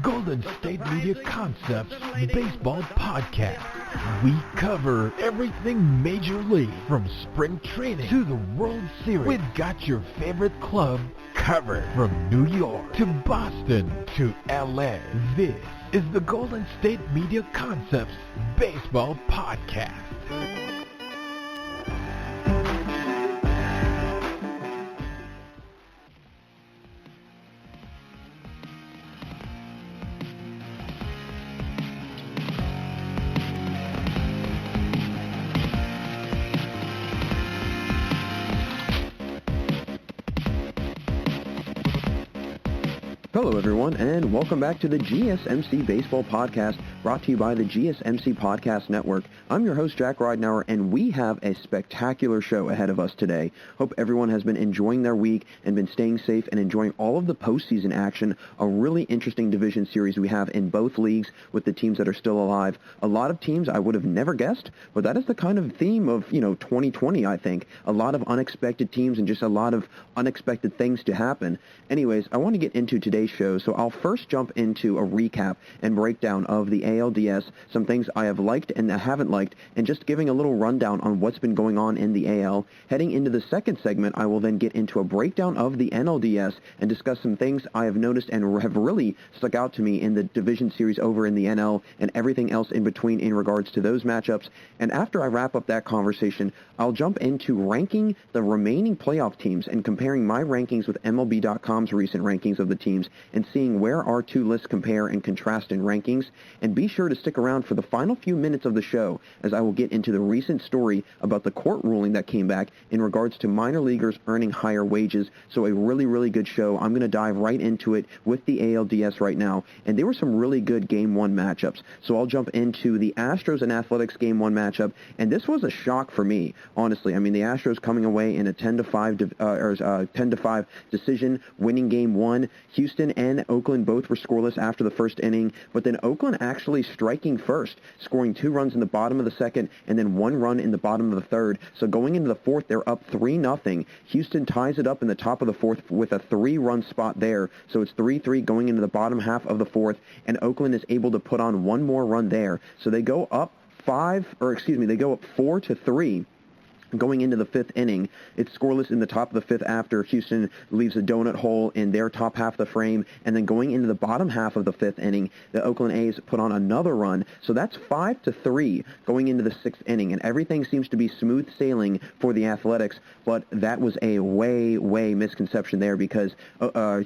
Golden State Media Concepts Baseball Podcast. We cover everything Major League, from spring training to the World Series. We've got your favorite club covered, from New York to Boston to LA. This is the Golden State Media Concepts Baseball Podcast. Hello everyone, and welcome back to the GSMC Baseball Podcast, brought to you by the GSMC Podcast Network. I'm your host, Jack Ridenour, and we have a spectacular show ahead of us today. Hope everyone has been enjoying their week and been staying safe and enjoying all of the postseason action. A really interesting division series we have in both leagues with the teams that are still alive. A lot of teams I would have never guessed, but that is the kind of theme of, 2020, I think. A lot of unexpected teams and just a lot of unexpected things to happen. Anyways, I want to get into today's show, so I'll first jump into a recap and breakdown of the ALDS, some things I have liked and I haven't liked, and just giving a little rundown on what's been going on in the AL. Heading into the second segment, I will then get into a breakdown of the NLDS and discuss some things I have noticed and have really stuck out to me in the division series over in the NL and everything else in between in regards to those matchups. And after I wrap up that conversation, I'll jump into ranking the remaining playoff teams and comparing my rankings with MLB.com's recent rankings of the teams and seeing where our two lists compare and contrast in rankings. And be sure to stick around for the final few minutes of the show, as I will get into the recent story about the court ruling that came back in regards to minor leaguers earning higher wages. So a really, really good show. I'm going to dive right into it with the ALDS right now. And there were some really good Game 1 matchups. So I'll jump into the Astros and Athletics Game 1 matchup. And this was a shock for me, honestly. I mean, the Astros coming away in a 10-5 decision, winning Game 1. Houston and Oakland both were scoreless after the first inning, but then Oakland actually striking first, scoring 2 runs in the bottom of the second and then 1 run in the bottom of the third. So going into the fourth, they're up 3-0. Houston ties it up in the top of the fourth with a 3-run spot there. So it's 3-3 going into the bottom half of the fourth, and Oakland is able to put on 1 more run there. So they go up 4-3. Going into the fifth inning, it's scoreless in the top of the fifth after Houston leaves a donut hole in their top half of the frame, and then going into the bottom half of the fifth inning, the Oakland A's put on another run. So that's 5-3 going into the sixth inning, and everything seems to be smooth sailing for the Athletics, but that was a way misconception there, because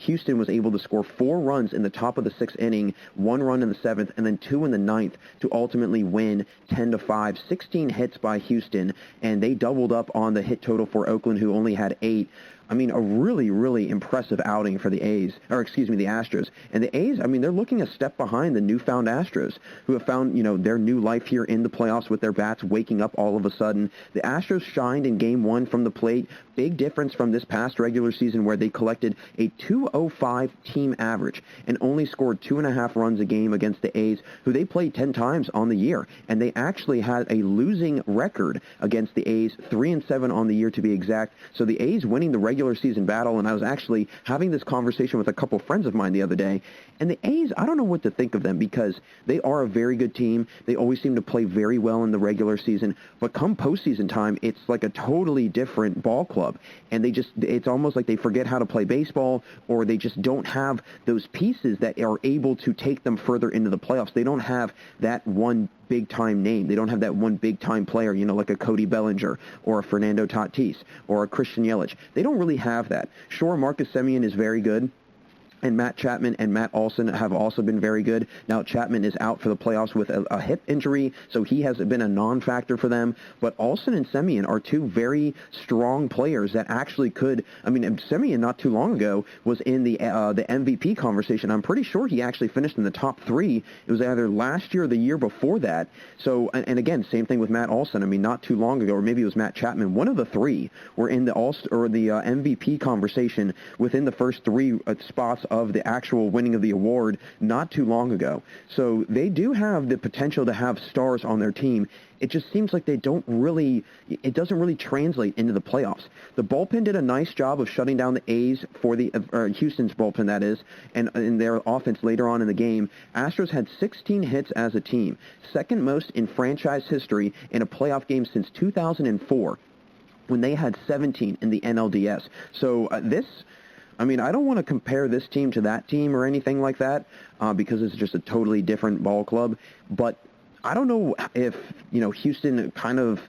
Houston was able to score 4 runs in the top of the sixth inning, 1 run in the seventh, and then 2 in the ninth to ultimately win 10-5. 16 hits by Houston, and they doubled up on the hit total for Oakland, who only had 8. I mean, a really impressive outing for the Astros. And the A's, I mean, they're looking a step behind the newfound Astros, who have found, their new life here in the playoffs with their bats waking up all of a sudden. The Astros shined in Game 1 from the plate. Big difference from this past regular season, where they collected a 205 team average and only scored 2.5 runs a game against the A's, who they played 10 times on the year. And they actually had a losing record against the A's, 3-7 on the year to be exact. So the A's winning the regular season battle, and I was actually having this conversation with a couple friends of mine the other day, and the A's, I don't know what to think of them, because they are a very good team. They always seem to play very well in the regular season, but come postseason time, it's like a totally different ball club, and it's almost like they forget how to play baseball, or they just don't have those pieces that are able to take them further into the playoffs. They don't have that one big-time name. They don't have that one big-time player, like a Cody Bellinger or a Fernando Tatis or a Christian Yelich. They don't really have that. Sure, Marcus Semien is very good, and Matt Chapman and Matt Olson have also been very good. Now, Chapman is out for the playoffs with a hip injury, so he has been a non-factor for them. But Olson and Semien are 2 very strong players that actually could. I mean, Semien not too long ago was in the MVP conversation. I'm pretty sure he actually finished in the top 3. It was either last year or the year before that. So, and again, same thing with Matt Olson. I mean, not too long ago, or maybe it was Matt Chapman. One of the 3 were in the MVP conversation within the first 3 spots of the actual winning of the award not too long ago. So they do have the potential to have stars on their team. It just seems like it doesn't really translate into the playoffs. The bullpen did a nice job of shutting down the A's for Houston's bullpen, that is, and in their offense later on in the game. Astros had 16 hits as a team, second most in franchise history in a playoff game since 2004, when they had 17 in the NLDS. So I don't want to compare this team to that team or anything like that, because it's just a totally different ball club, but I don't know if, Houston kind of,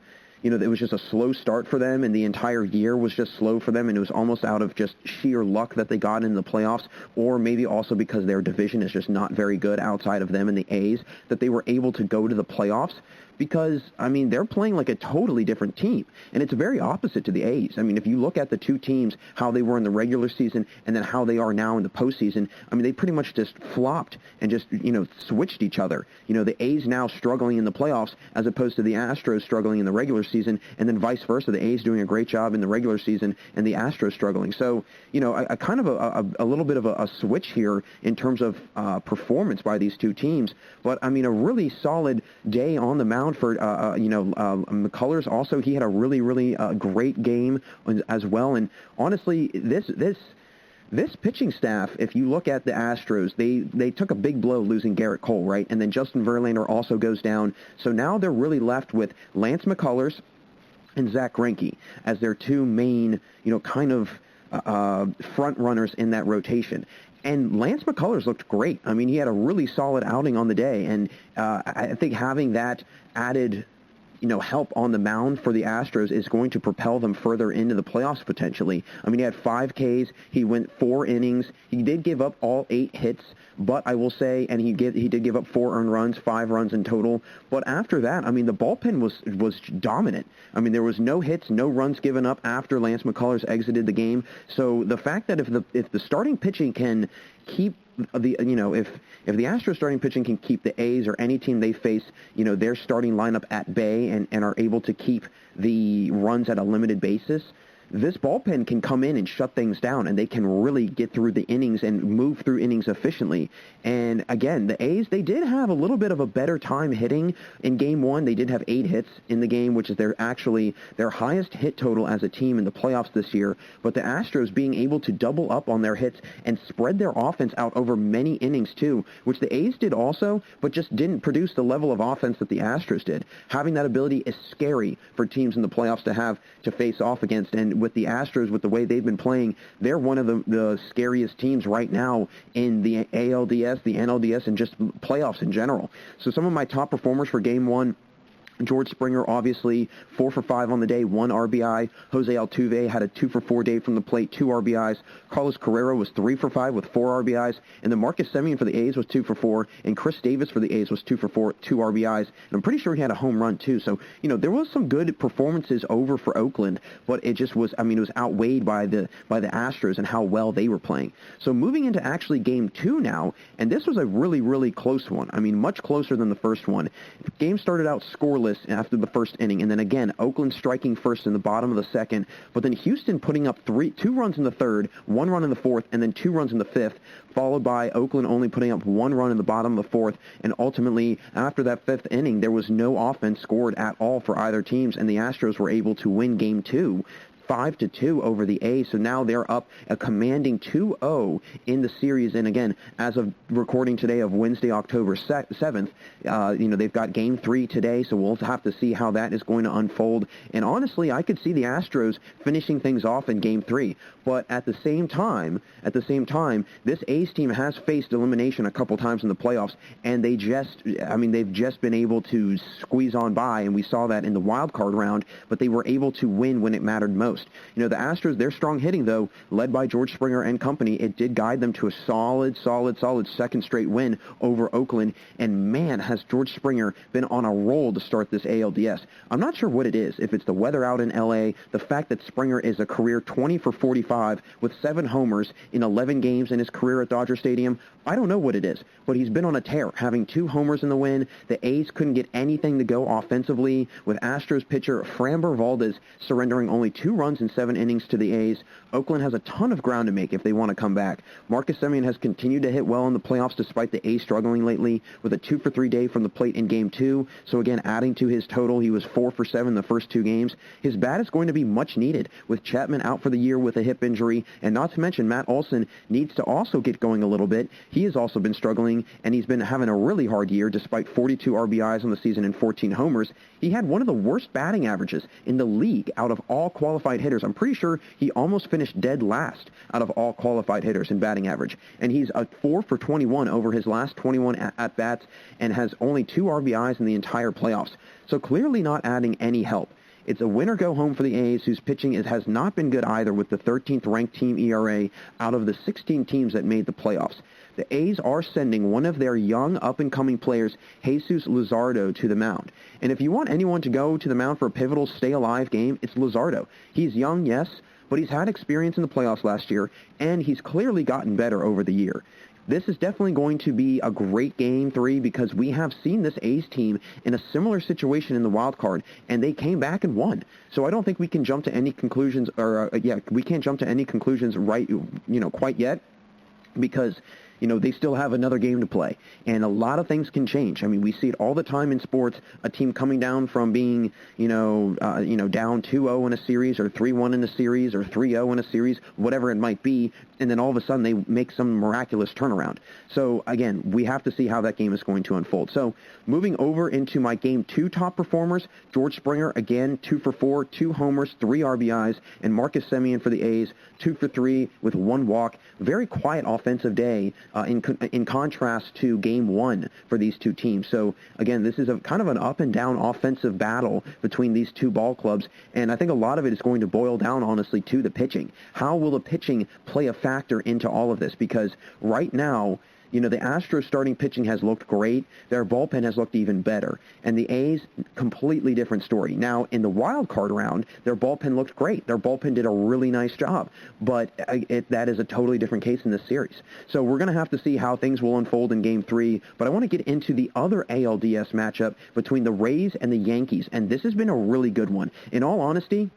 it was just a slow start for them, and the entire year was just slow for them, and it was almost out of just sheer luck that they got in the playoffs, or maybe also because their division is just not very good outside of them and the A's, that they were able to go to the playoffs. Because, they're playing like a totally different team, and it's very opposite to the A's. If you look at the two teams, how they were in the regular season and then how they are now in the postseason, they pretty much just flopped and just, switched each other. The A's now struggling in the playoffs as opposed to the Astros struggling in the regular season, and then vice versa. The A's doing a great job in the regular season and the Astros struggling. So, a kind of a little bit of a switch here in terms of performance by these two teams. But, a really solid day on the mound for McCullers. Also, he had a really, really great game as well. And honestly, this pitching staff, if you look at the Astros, they took a big blow losing Garrett Cole, right? And then Justin Verlander also goes down. So now they're really left with Lance McCullers and Zach Greinke as their two main, front runners in that rotation. And Lance McCullers looked great. He had a really solid outing on the day, and I think having that added, help on the mound for the Astros is going to propel them further into the playoffs potentially. He had 5 Ks. He went 4 innings. He did give up all 8 hits, but I will say, and he did give up 4 earned runs, 5 runs in total. But after that, the bullpen was dominant. There was no hits, no runs given up after Lance McCullers exited the game. So the fact that if the starting pitching can keep if the Astros starting pitching can keep the A's or any team they face, their starting lineup at bay and are able to keep the runs at a limited basis, this bullpen can come in and shut things down, and they can really get through the innings and move through innings efficiently. And again, the A's, they did have a little bit of a better time hitting in Game 1. They did have 8 hits in the game, which is their highest hit total as a team in the playoffs this year. But the Astros being able to double up on their hits and spread their offense out over many innings too, which the A's did also, but just didn't produce the level of offense that the Astros did. Having that ability is scary for teams in the playoffs to have to face off against. And with the Astros, with the way they've been playing, they're one of the scariest teams right now in the ALDS, the NLDS, and just playoffs in general. So some of my top performers for Game 1, George Springer, obviously, 4 for 5 on the day, 1 RBI. Jose Altuve had a 2 for 4 day from the plate, 2 RBIs. Carlos Carrera was 3 for 5 with 4 RBIs. And then Marcus Semien for the A's was 2 for 4. And Chris Davis for the A's was 2 for 4, 2 RBIs. And I'm pretty sure he had a home run, too. So, there was some good performances over for Oakland, but it just was, it was outweighed by the Astros and how well they were playing. So moving into actually Game 2 now, and this was a really, really close one. Much closer than the first one. The game started out scoreless after the first inning, and then again, Oakland striking first in the bottom of the second, but then Houston putting up 2 runs in the third, 1 run in the fourth, and then 2 runs in the fifth, followed by Oakland only putting up 1 run in the bottom of the fourth, and ultimately, after that 5th inning, there was no offense scored at all for either teams, and the Astros were able to win Game 2 5-2 over the A's. So now they're up a commanding 2-0 in the series. And again, as of recording today of Wednesday, October 7th, they've got Game 3 today, so we'll have to see how that is going to unfold. And honestly, I could see the Astros finishing things off in Game 3. But at the same time, this A's team has faced elimination a couple times in the playoffs, and they've just been able to squeeze on by, and we saw that in the wild card round, but they were able to win when it mattered most. The Astros, their strong hitting, though, led by George Springer and company, it did guide them to a solid second straight win over Oakland, and man, has George Springer been on a roll to start this ALDS. I'm not sure what it is, if it's the weather out in LA, the fact that Springer is a career 20 for 45 with 7 homers in 11 games in his career at Dodger Stadium. I don't know what it is, but he's been on a tear, having 2 homers in the win. The A's couldn't get anything to go offensively, with Astros pitcher Framber Valdez surrendering only 2 runs in 7 innings to the A's. Oakland has a ton of ground to make if they want to come back. Marcus Semien has continued to hit well in the playoffs despite the A's struggling lately with a 2-for-3 day from the plate in Game 2. So again, adding to his total, he was 4 for 7 the first 2 games. His bat is going to be much needed with Chapman out for the year with a hip injury, and not to mention Matt Olson needs to also get going a little bit. He has also been struggling, and he's been having a really hard year despite 42 RBIs on the season and 14 homers. He had one of the worst batting averages in the league out of all qualified hitters. I'm pretty sure he almost finished dead last out of all qualified hitters in batting average. And he's a 4 for 21 over his last 21 at-bats and has only 2 RBIs in the entire playoffs. So clearly not adding any help. It's a win or go home for the A's, whose pitching has not been good either with the 13th ranked team ERA out of the 16 teams that made the playoffs. The A's are sending one of their young up-and-coming players, Jesus Luzardo, to the mound. And if you want anyone to go to the mound for a pivotal stay-alive game, it's Luzardo. He's young, yes, but he's had experience in the playoffs last year, and he's clearly gotten better over the year. This is definitely going to be a great Game 3 because we have seen this A's team in a similar situation in the wild card, and they came back and won. So I don't think we can jump to any conclusions, we can't jump to any conclusions quite yet, because they still have another game to play, and a lot of things can change. I mean, we see it all the time in sports, a team coming down from being, down 2-0 in a series, or 3-1 in a series, or 3-0 in a series, whatever it might be, and then all of a sudden they make some miraculous turnaround. So, again, we have to see how that game is going to unfold. So, moving over into my Game 2 top performers, George Springer, again, 2 for 4, 2 homers, 3 RBIs, and Marcus Semien for the A's, 2 for 3 with 1 walk. Very quiet offensive day in contrast to Game 1 for these two teams. So, again, this is a kind of an up-and-down offensive battle between these two ball clubs, and I think a lot of it is going to boil down, honestly, to the pitching. How will the pitching play a factor into all of this? Because right now, the Astros starting pitching has looked great. Their bullpen has looked even better. And the A's, completely different story. Now, in the wild card round, their bullpen looked great. Their bullpen did a really nice job. But that is a totally different case in this series. So we're going to have to see how things will unfold in Game 3. But I want to get into the other ALDS matchup between the Rays and the Yankees. And this has been a really good one. In all honesty,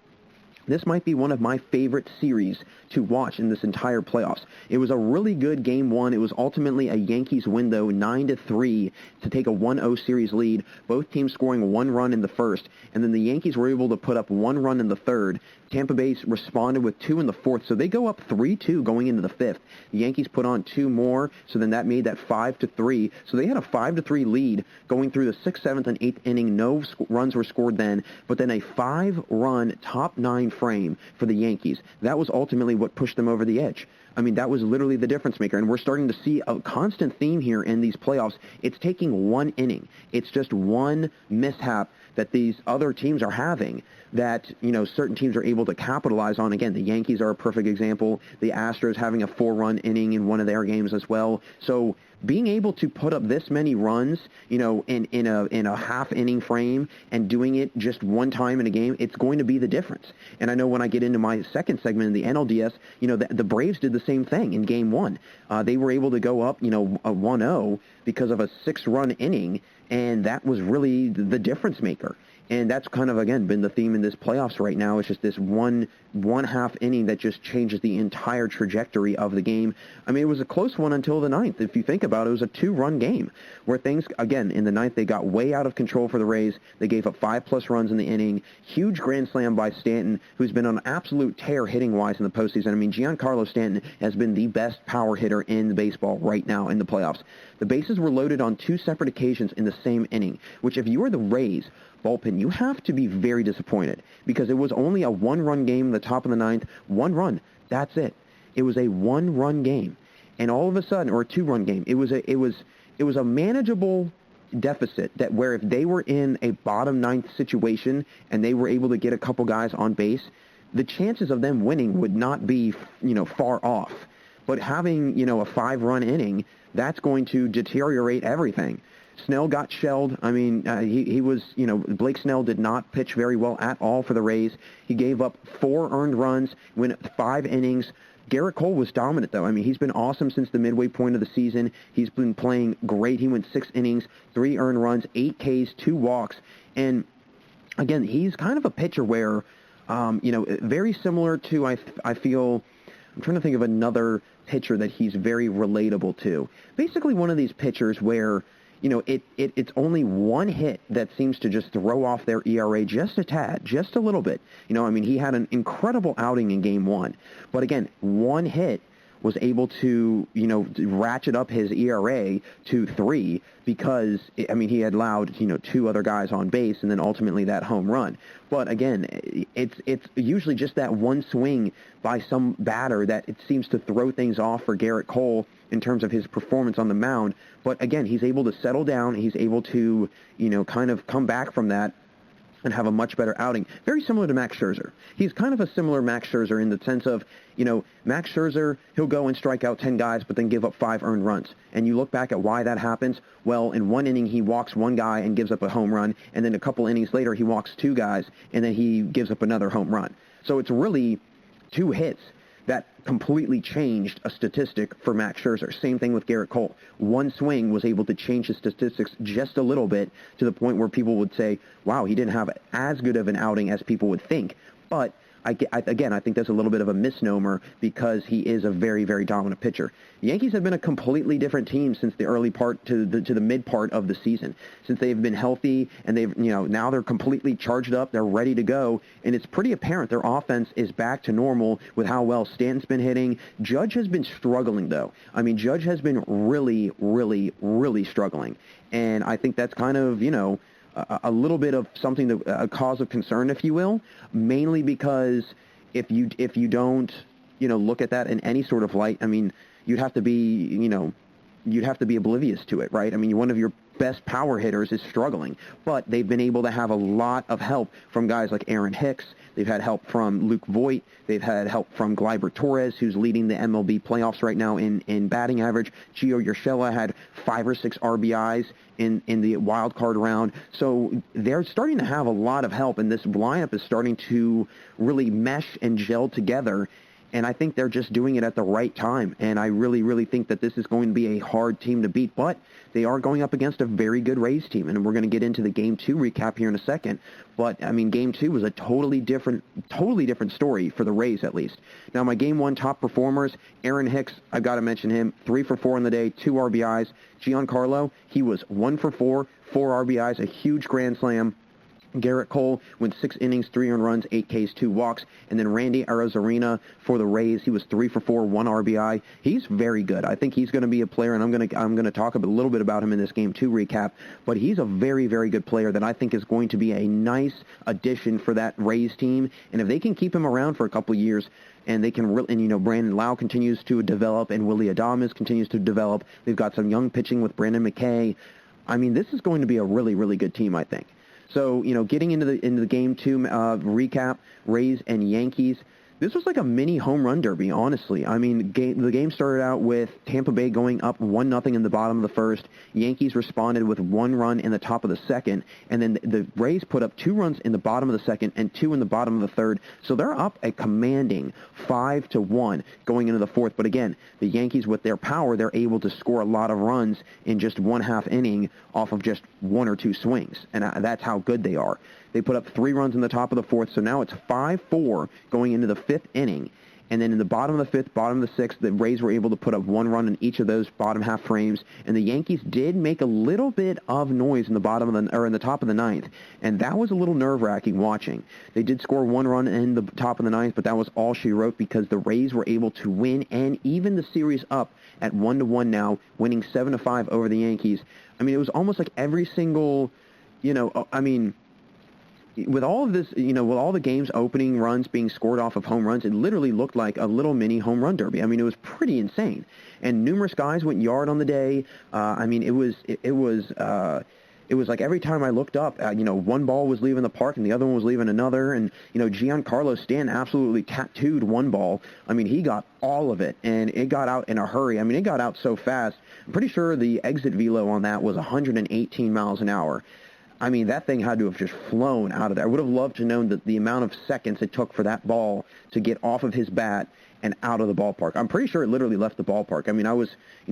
this might be one of my favorite series to watch in this entire playoffs. It was a really good Game 1. It was ultimately a Yankees win, though, 9-3 to take a 1-0 series lead, both teams scoring 1 run in the first, and then the Yankees were able to put up 1 run in the third. Tampa Bay responded with 2 in the fourth, so they go up 3-2 going into the fifth. The Yankees put on 2 more, so then that made that 5-3. So they had a 5-3 lead going through the 6th, 7th, and 8th inning. No runs were scored then, but then a 5-run top 9 frame for the Yankees. That was ultimately what pushed them over the edge. I mean, that was literally the difference maker, and we're starting to see a constant theme here in these playoffs. It's taking 1 inning. It's just one mishap that these other teams are having that, certain teams are able to capitalize on. Again, the Yankees are a perfect example. The Astros having a 4-run inning in one of their games as well. So being able to put up this many runs, in a half inning frame and doing it just one time in a game, it's going to be the difference. And I know when I get into my second segment in the NLDS, the Braves did the same thing in Game 1. They were able to go up, a 1-0 because of a 6-run inning, and that was really the difference maker. And that's kind of, again, been the theme in this playoffs right now. It's just this one half inning that just changes the entire trajectory of the game. I mean, it was a close one until the 9th. If you think about it, it was a 2-run game where things, again, in the 9th, they got way out of control for the Rays. They gave up 5+ runs in the inning. Huge grand slam by Stanton, who's been on an absolute tear hitting-wise in the postseason. I mean, Giancarlo Stanton has been the best power hitter in baseball right now in the playoffs. The bases were loaded on 2 separate occasions in the same inning, which if you are the Rays bullpen, you have to be very disappointed because it was only a 1-run game in the top of the 9th. 1 run, that's it. It was a 1-run game, and all of a sudden, or a 2-run game, it was a manageable deficit that where if they were in a bottom 9th situation and they were able to get a couple guys on base, the chances of them winning would not be far off. But having a 5-run inning, that's going to deteriorate everything. Snell got shelled. I mean, he was, Blake Snell did not pitch very well at all for the Rays. He gave up 4 earned runs, went 5 innings. Garrett Cole was dominant, though. I mean, he's been awesome since the midway point of the season. He's been playing great. He went 6 innings, 3 earned runs, 8 Ks, 2 walks. And, again, he's kind of a pitcher where Very similar to, I feel, I'm trying to think of another pitcher that he's very relatable to. Basically one of these pitchers where, it's only one hit that seems to just throw off their ERA just a tad, just a little bit. He had an incredible outing in Game 1. But again, one hit was able to, ratchet up his ERA to 3 because, he had allowed, 2 other guys on base and then ultimately that home run. But again, it's usually just that one swing by some batter that it seems to throw things off for Garrett Cole in terms of his performance on the mound. But again, he's able to settle down. He's able to, kind of come back from that and have a much better outing. Very similar to Max Scherzer. He's kind of a similar Max Scherzer in the sense of, Max Scherzer, he'll go and strike out 10 guys but then give up 5 earned runs. And you look back at why that happens, well, in one inning he walks one guy and gives up a home run, and then a couple innings later he walks 2 guys and then he gives up another home run. So it's really 2 hits that completely changed a statistic for Max Scherzer. Same thing with Garrett Cole. One swing was able to change his statistics just a little bit to the point where people would say, wow, he didn't have as good of an outing as people would think. But I think that's a little bit of a misnomer because he is a very, very dominant pitcher. The Yankees have been a completely different team since the early part to the mid part of the season. Since they've been healthy and they've, now they're completely charged up, they're ready to go, and it's pretty apparent their offense is back to normal with how well Stanton's been hitting. Judge has been struggling, though. Judge has been really, really, really struggling, and I think that's kind of, a little bit of something, a cause of concern, if you will, mainly because if you don't, look at that in any sort of light, you'd have to be, oblivious to it, right? One of your best power hitters is struggling, but they've been able to have a lot of help from guys like Aaron Hicks. They've had help from Luke Voit. They've had help from Gleyber Torres, who's leading the MLB playoffs right now in batting average. Gio Urshela had 5 or 6 RBIs in the wild card round. So they're starting to have a lot of help, and this lineup is starting to really mesh and gel together. And I think they're just doing it at the right time. And I really, really think that this is going to be a hard team to beat. But they are going up against a very good Rays team. And we're going to get into the Game 2 recap here in a second. But, Game 2 was a totally different story for the Rays, at least. Now, my Game 1 top performers, Aaron Hicks, I've got to mention him. 3 for 4 on the day, 2 RBIs. Giancarlo, he was 1 for 4, 4 RBIs, a huge grand slam. Garrett Cole went 6 innings, 3 earned runs, 8 Ks, 2 walks. And then Randy Arozarena for the Rays, he was 3 for 4, 1 RBI. He's very good. I think he's going to be a player, and I'm going to talk a little bit about him in this Game 2 recap. But he's a very, very good player that I think is going to be a nice addition for that Rays team. And if they can keep him around for a couple of years, and they can really, and Brandon Lau continues to develop, and Willie Adames continues to develop. They've got some young pitching with Brandon McKay. This is going to be a really, really good team, I think. So, getting into the Game 2 recap, Rays and Yankees, this was like a mini home run derby, honestly. The game started out with Tampa Bay going up 1-0 in the bottom of the first. Yankees responded with 1 run in the top of the second, and then the Rays put up 2 runs in the bottom of the second and 2 in the bottom of the third. So they're up a commanding 5-1 going into the fourth. But again, the Yankees, with their power, they're able to score a lot of runs in just 1/2 inning off of just 1 or 2 swings, and that's how good they are. They put up 3 runs in the top of the fourth, so now it's 5-4 going into the 5th inning. And then in the bottom of the 5th, bottom of the 6th, the Rays were able to put up 1 run in each of those bottom half frames. And the Yankees did make a little bit of noise in the top of the 9th, and that was a little nerve-wracking watching. They did score 1 run in the top of the 9th, but that was all she wrote because the Rays were able to win and even the series up at 1-1 now, winning 7-5 over the Yankees. It was almost like every single, with all of this, with all the game's opening runs being scored off of home runs, it literally looked like a little mini home run derby. It was pretty insane. And numerous guys went yard on the day. It was like every time I looked up, one ball was leaving the park and the other one was leaving another. And, Giancarlo Stanton absolutely tattooed one ball. He got all of it, and it got out in a hurry. It got out so fast. I'm pretty sure the exit velo on that was 118 miles an hour. That thing had to have just flown out of there. I would have loved to know that the amount of seconds it took for that ball to get off of his bat and out of the ballpark. I'm pretty sure it literally left the ballpark. I mean,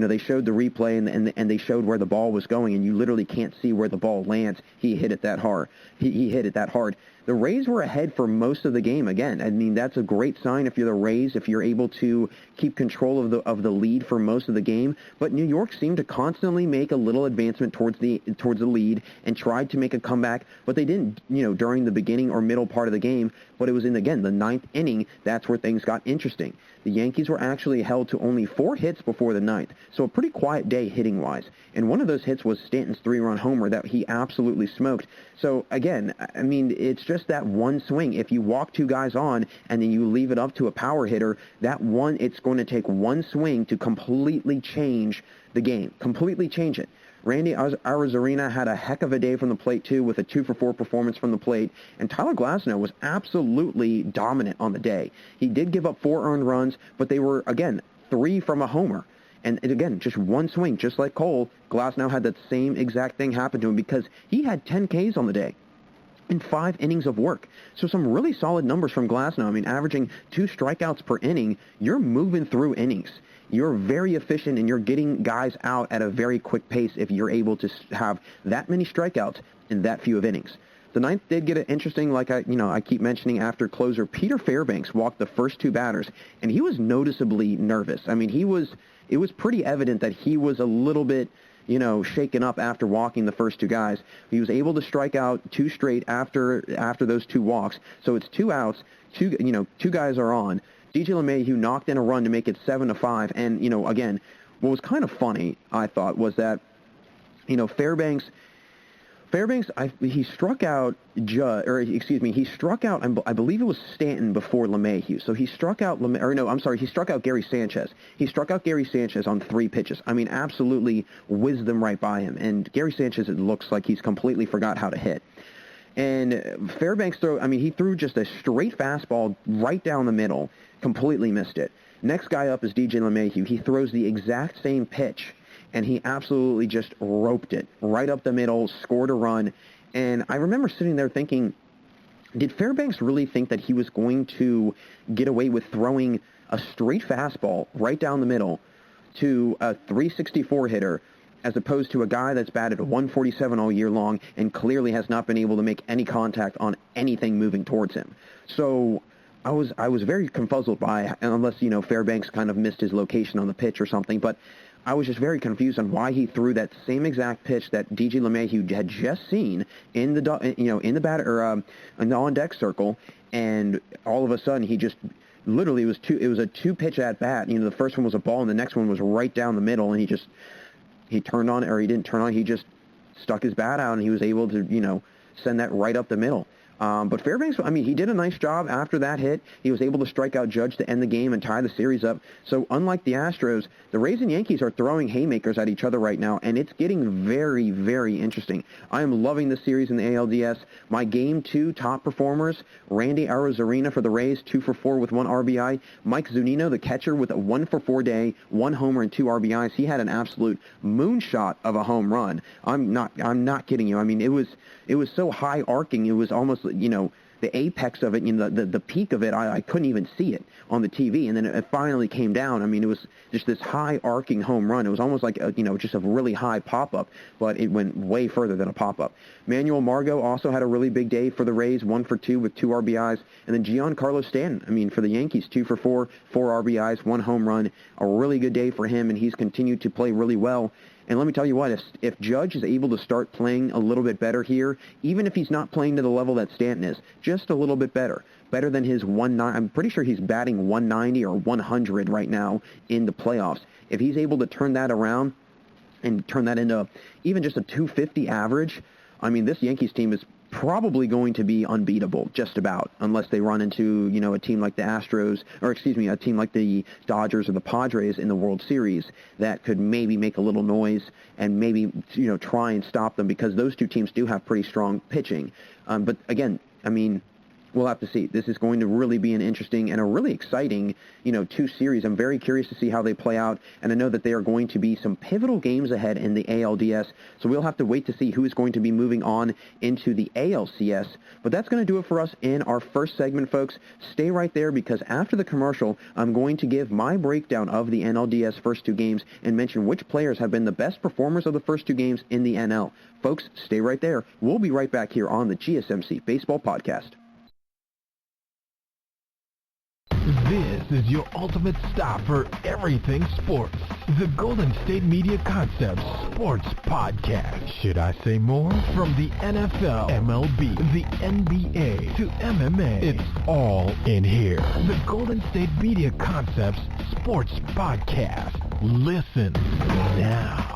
they showed the replay and they showed where the ball was going, and you literally can't see where the ball lands. He hit it that hard. He hit it that hard. The Rays were ahead for most of the game. Again, I mean, that's a great sign if you're the Rays, if you're able to keep control of the lead for most of the game. But New York seemed to constantly make a little advancement towards the lead and tried to make a comeback, but they didn't, during the beginning or middle part of the game. But it was in, again, the ninth inning, that's where things got interesting. The Yankees were actually held to only 4 hits before the ninth, so a pretty quiet day hitting-wise. And one of those hits was Stanton's 3-run homer that he absolutely smoked. So, again, I mean, it's just that one swing. If you walk 2 guys on and then you leave it up to a power hitter, it's going to take one swing to completely change the game, completely change it. Randy Arozarena had a heck of a day from the plate, too, with a 2-for-4 performance from the plate. And Tyler Glasnow was absolutely dominant on the day. He did give up 4 earned runs, but they were, again, 3 from a homer. And again, just one swing, just like Cole, Glasnow had that same exact thing happen to him because he had 10 Ks on the day in 5 innings of work. So some really solid numbers from Glasnow. I mean, averaging 2 strikeouts per inning, you're moving through innings. You're very efficient, and you're getting guys out at a very quick pace if you're able to have that many strikeouts in that few of innings. The ninth did get it interesting, like I keep mentioning, after closer Peter Fairbanks walked the first 2 batters, and he was noticeably nervous. I mean, it was pretty evident that he was a little bit, shaken up after walking the first 2 guys. He was able to strike out 2 straight after those 2 walks, so it's 2 outs, 2 guys are on. DJ LeMahieu knocked in a run to make it 7-5, and, again, what was kind of funny, I thought, was that, Fairbanks, he struck out, I believe it was Stanton before LeMahieu. So he struck out, he struck out Gary Sanchez. He struck out Gary Sanchez on 3 pitches. I mean, absolutely whizzed them right by him. And Gary Sanchez, it looks like he's completely forgot how to hit. And Fairbanks he threw just a straight fastball right down the middle, completely missed it. Next guy up is DJ LeMahieu. He throws the exact same pitch, and he absolutely just roped it right up the middle, scored a run. And I remember sitting there thinking, did Fairbanks really think that he was going to get away with throwing a straight fastball right down the middle to a 364 hitter as opposed to a guy that's batted a 147 all year long and clearly has not been able to make any contact on anything moving towards him? So I was very confuzzled by, unless, Fairbanks kind of missed his location on the pitch or something, but I was just very confused on why he threw that same exact pitch that DJ LeMahieu had just seen in the on-deck circle, and all of a sudden he just literally it was a 2-pitch at bat. The first one was a ball, and the next one was right down the middle, and he turned on, or he didn't turn on. He just stuck his bat out, and he was able to send that right up the middle. But Fairbanks, he did a nice job after that hit. He was able to strike out Judge to end the game and tie the series up. So unlike the Astros, the Rays and Yankees are throwing haymakers at each other right now, and it's getting very, very interesting. I am loving the series in the ALDS. My Game 2 top performers, Randy Arozarena for the Rays, 2-for-4 with 1 RBI. Mike Zunino, the catcher, with a 1-for-4 day, 1 homer and 2 RBIs. He had an absolute moonshot of a home run. I'm not kidding you. It was so high arcing. It was almost, the apex of it, the peak of it, I couldn't even see it on the TV. And then it finally came down. It was just this high arcing home run. It was almost like, just a really high pop-up, but it went way further than a pop-up. Manuel Margot also had a really big day for the Rays, 1-for-2 with 2 RBIs. And then Giancarlo Stanton, for the Yankees, 2-for-4, 4 RBIs, 1 home run. A really good day for him, and he's continued to play really well. And let me tell you what, if Judge is able to start playing a little bit better here, even if he's not playing to the level that Stanton is, just a little bit better than his 190. I'm pretty sure he's batting 190 or 100 right now in the playoffs. If he's able to turn that around and turn that into even just a 250 average, this Yankees team is probably going to be unbeatable, just about, unless they run into, a team like the Astros, a team like the Dodgers or the Padres in the World Series that could maybe make a little noise and maybe, try and stop them, because those two teams do have pretty strong pitching. But again, we'll have to see. This is going to really be an interesting and a really exciting, two series. I'm very curious to see how they play out, and I know that there are going to be some pivotal games ahead in the ALDS, so we'll have to wait to see who is going to be moving on into the ALCS. But that's going to do it for us in our first segment, folks. Stay right there, because after the commercial, I'm going to give my breakdown of the NLDS first two games and mention which players have been the best performers of the first two games in the NL. Folks, stay right there. We'll be right back here on the GSMC Baseball Podcast. This is your ultimate stop for everything sports. The Golden State Media Concepts Sports Podcast. Should I say more? From the NFL, MLB, the NBA, to MMA, it's all in here. The Golden State Media Concepts Sports Podcast. Listen now.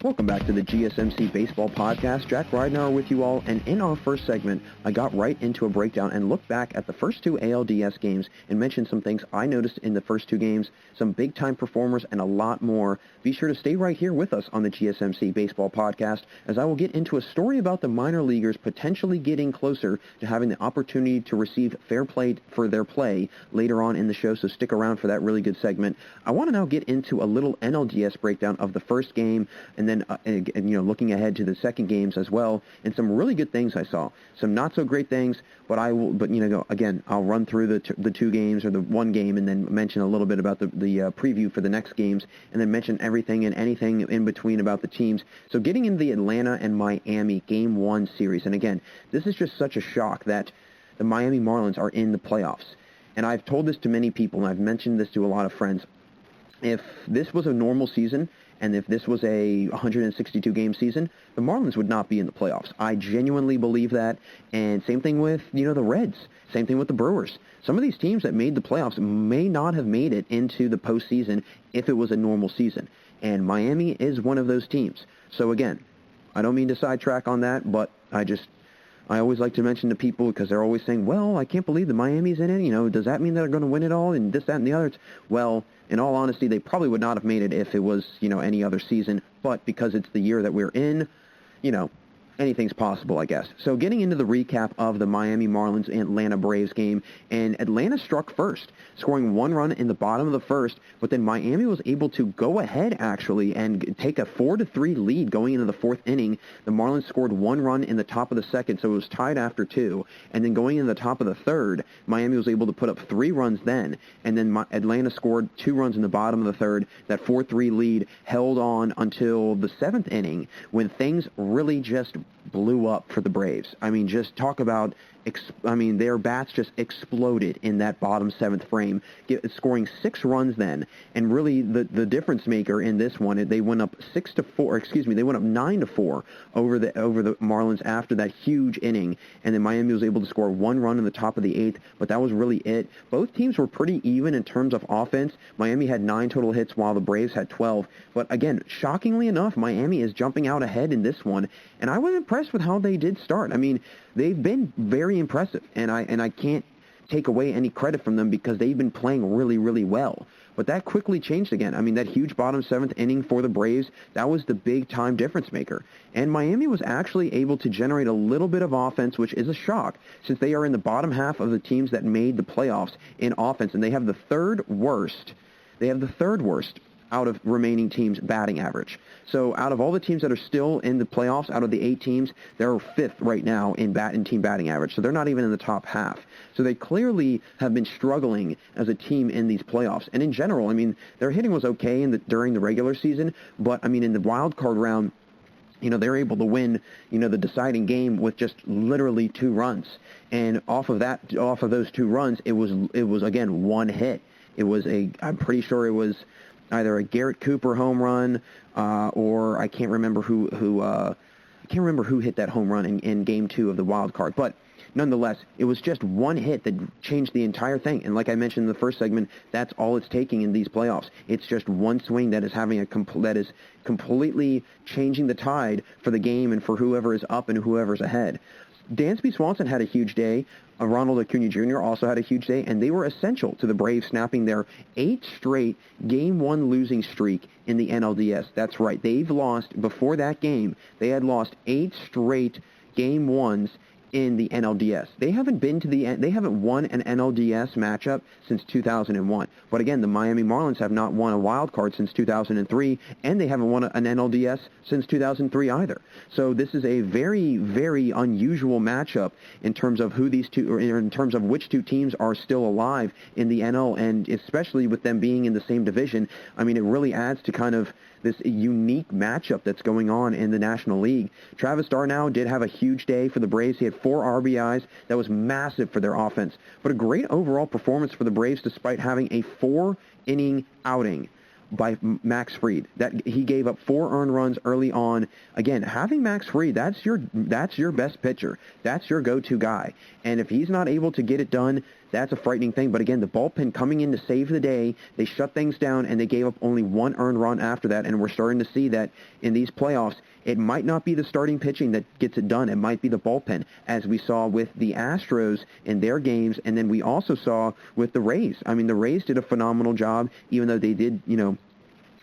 Welcome back to the GSMC Baseball Podcast. Jack Ridenour with you all, and in our first segment, I got right into a breakdown and looked back at the first two ALDS games and mentioned some things I noticed in the first two games, some big-time performers, and a lot more. Be sure to stay right here with us on the GSMC Baseball Podcast, as I will get into a story about the minor leaguers potentially getting closer to having the opportunity to receive fair play for their play later on in the show, so stick around for that really good segment. I want to now get into a little NLDS breakdown of the first game, and then looking ahead to the second games as well, and some really good things I saw. Some not so great things, but again, I'll run through the two games or the one game, and then mention a little bit about the preview for the next games, and then mention everything and anything in between about the teams. So getting into the Atlanta and Miami Game 1 series, and again, this is just such a shock that the Miami Marlins are in the playoffs. And I've told this to many people, and I've mentioned this to a lot of friends. If this was a normal season, and if this was a 162-game season, the Marlins would not be in the playoffs. I genuinely believe that. And same thing with, the Reds. Same thing with the Brewers. Some of these teams that made the playoffs may not have made it into the postseason if it was a normal season. And Miami is one of those teams. So again, I don't mean to sidetrack on that, but I always like to mention to people, because they're always saying, well, I can't believe the Miami's in it. Does that mean they're going to win it all and this, that, and the other? Well, in all honesty, they probably would not have made it if it was, any other season. But because it's the year that we're in, anything's possible, I guess. So getting into the recap of the Miami Marlins and Atlanta Braves game, and Atlanta struck first, scoring one run in the bottom of the first, but then Miami was able to go ahead, actually, and take a 4-3 lead going into the fourth inning. The Marlins scored one run in the top of the second, so it was tied after two, and then going into the top of the third, Miami was able to put up 3 runs then, and then Atlanta scored 2 runs in the bottom of the third. That 4-3 lead held on until the seventh inning, when things really just blew up for the Braves. I mean, just talk about, their bats just exploded in that bottom seventh frame, scoring 6 runs then. And really, the difference maker in this one, they went up 9-4 over the Marlins after that huge inning. And then Miami was able to score 1 run in the top of the 8th, but that was really it. Both teams were pretty even in terms of offense. Miami had 9 total hits while the Braves had 12. But again, shockingly enough, Miami is jumping out ahead in this one. And I was impressed with how they did start. I mean, they've been very impressive, and I can't take away any credit from them because they've been playing really, really well. But that quickly changed again. I mean, that huge bottom seventh inning for the Braves, that was the big-time difference maker. And Miami was actually able to generate a little bit of offense, which is a shock, since they are in the bottom half of the teams that made the playoffs in offense, and they have the third worst out of remaining teams' batting average. So out of all the teams that are still in the playoffs, out of the 8 teams, they're 5th right now in team batting average. So they're not even in the top half. So they clearly have been struggling as a team in these playoffs. And in general, I mean, their hitting was okay during the regular season, but I mean, in the wild card round, they're able to win, the deciding game with just literally 2 runs. And off of those 2 runs, it was again 1 hit. I'm pretty sure it was either a Garrett Cooper home run, or I can't remember who hit that home run in Game 2 of the wild card. But nonetheless, it was just one hit that changed the entire thing. And like I mentioned in the first segment, that's all it's taking in these playoffs. It's just one swing that is having that is completely changing the tide for the game and for whoever is up and whoever's ahead. Dansby Swanson had a huge day. Ronald Acuna Jr. also had a huge day, and they were essential to the Braves snapping their 8th straight Game 1 losing streak in the NLDS. That's right. They've lost, before that game, they had lost 8 straight Game 1s in the NLDS. They haven't won an NLDS matchup since 2001. But again, the Miami Marlins have not won a wild card since 2003, and they haven't won an NLDS since 2003 either. So this is a very, very unusual matchup in terms of in terms of which two teams are still alive in the NL, and especially with them being in the same division. I mean, it really adds to kind of this unique matchup that's going on in the National League. Travis d'Arnaud did have a huge day for the Braves. He had 4 RBIs. That was massive for their offense. But a great overall performance for the Braves despite having a 4-inning outing by Max Fried. That he gave up 4 earned runs early on. Again, having Max Fried, that's your best pitcher. That's your go-to guy. And if he's not able to get it done, that's a frightening thing. But again, the bullpen coming in to save the day, they shut things down, and they gave up only 1 earned run after that. And we're starting to see that in these playoffs, it might not be the starting pitching that gets it done. It might be the bullpen, as we saw with the Astros in their games, and then we also saw with the Rays. I mean, the Rays did a phenomenal job, even though they did,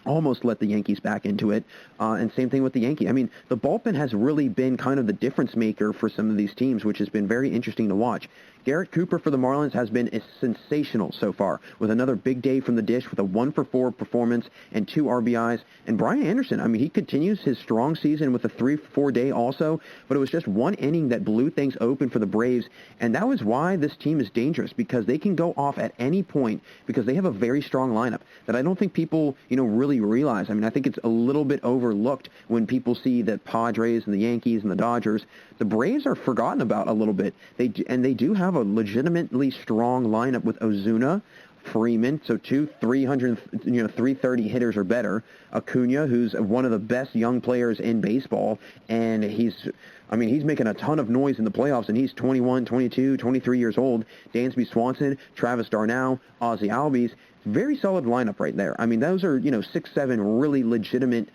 almost let the Yankees back into it. And same thing with the Yankees. I mean, the bullpen has really been kind of the difference maker for some of these teams, which has been very interesting to watch. Garrett Cooper for the Marlins has been sensational so far, with another big day from the dish with a 1-for-4 performance and 2 RBIs. And Brian Anderson, I mean, he continues his strong season with a 3-for-4 day also, but it was just one inning that blew things open for the Braves. And that was why this team is dangerous, because they can go off at any point, because they have a very strong lineup that I don't think people, really realize. I mean, I think it's a little bit overlooked when people see the Padres and the Yankees and the Dodgers. The Braves are forgotten about a little bit. They do have a legitimately strong lineup with Ozuna, Freeman, so 330 hitters or better. Acuna, who's one of the best young players in baseball, and he's making a ton of noise in the playoffs, and he's 21, 22, 23 years old. Dansby Swanson, Travis d'Arnaud, Ozzy Albies. Very solid lineup right there. I mean, those are, 6-7 really legitimate,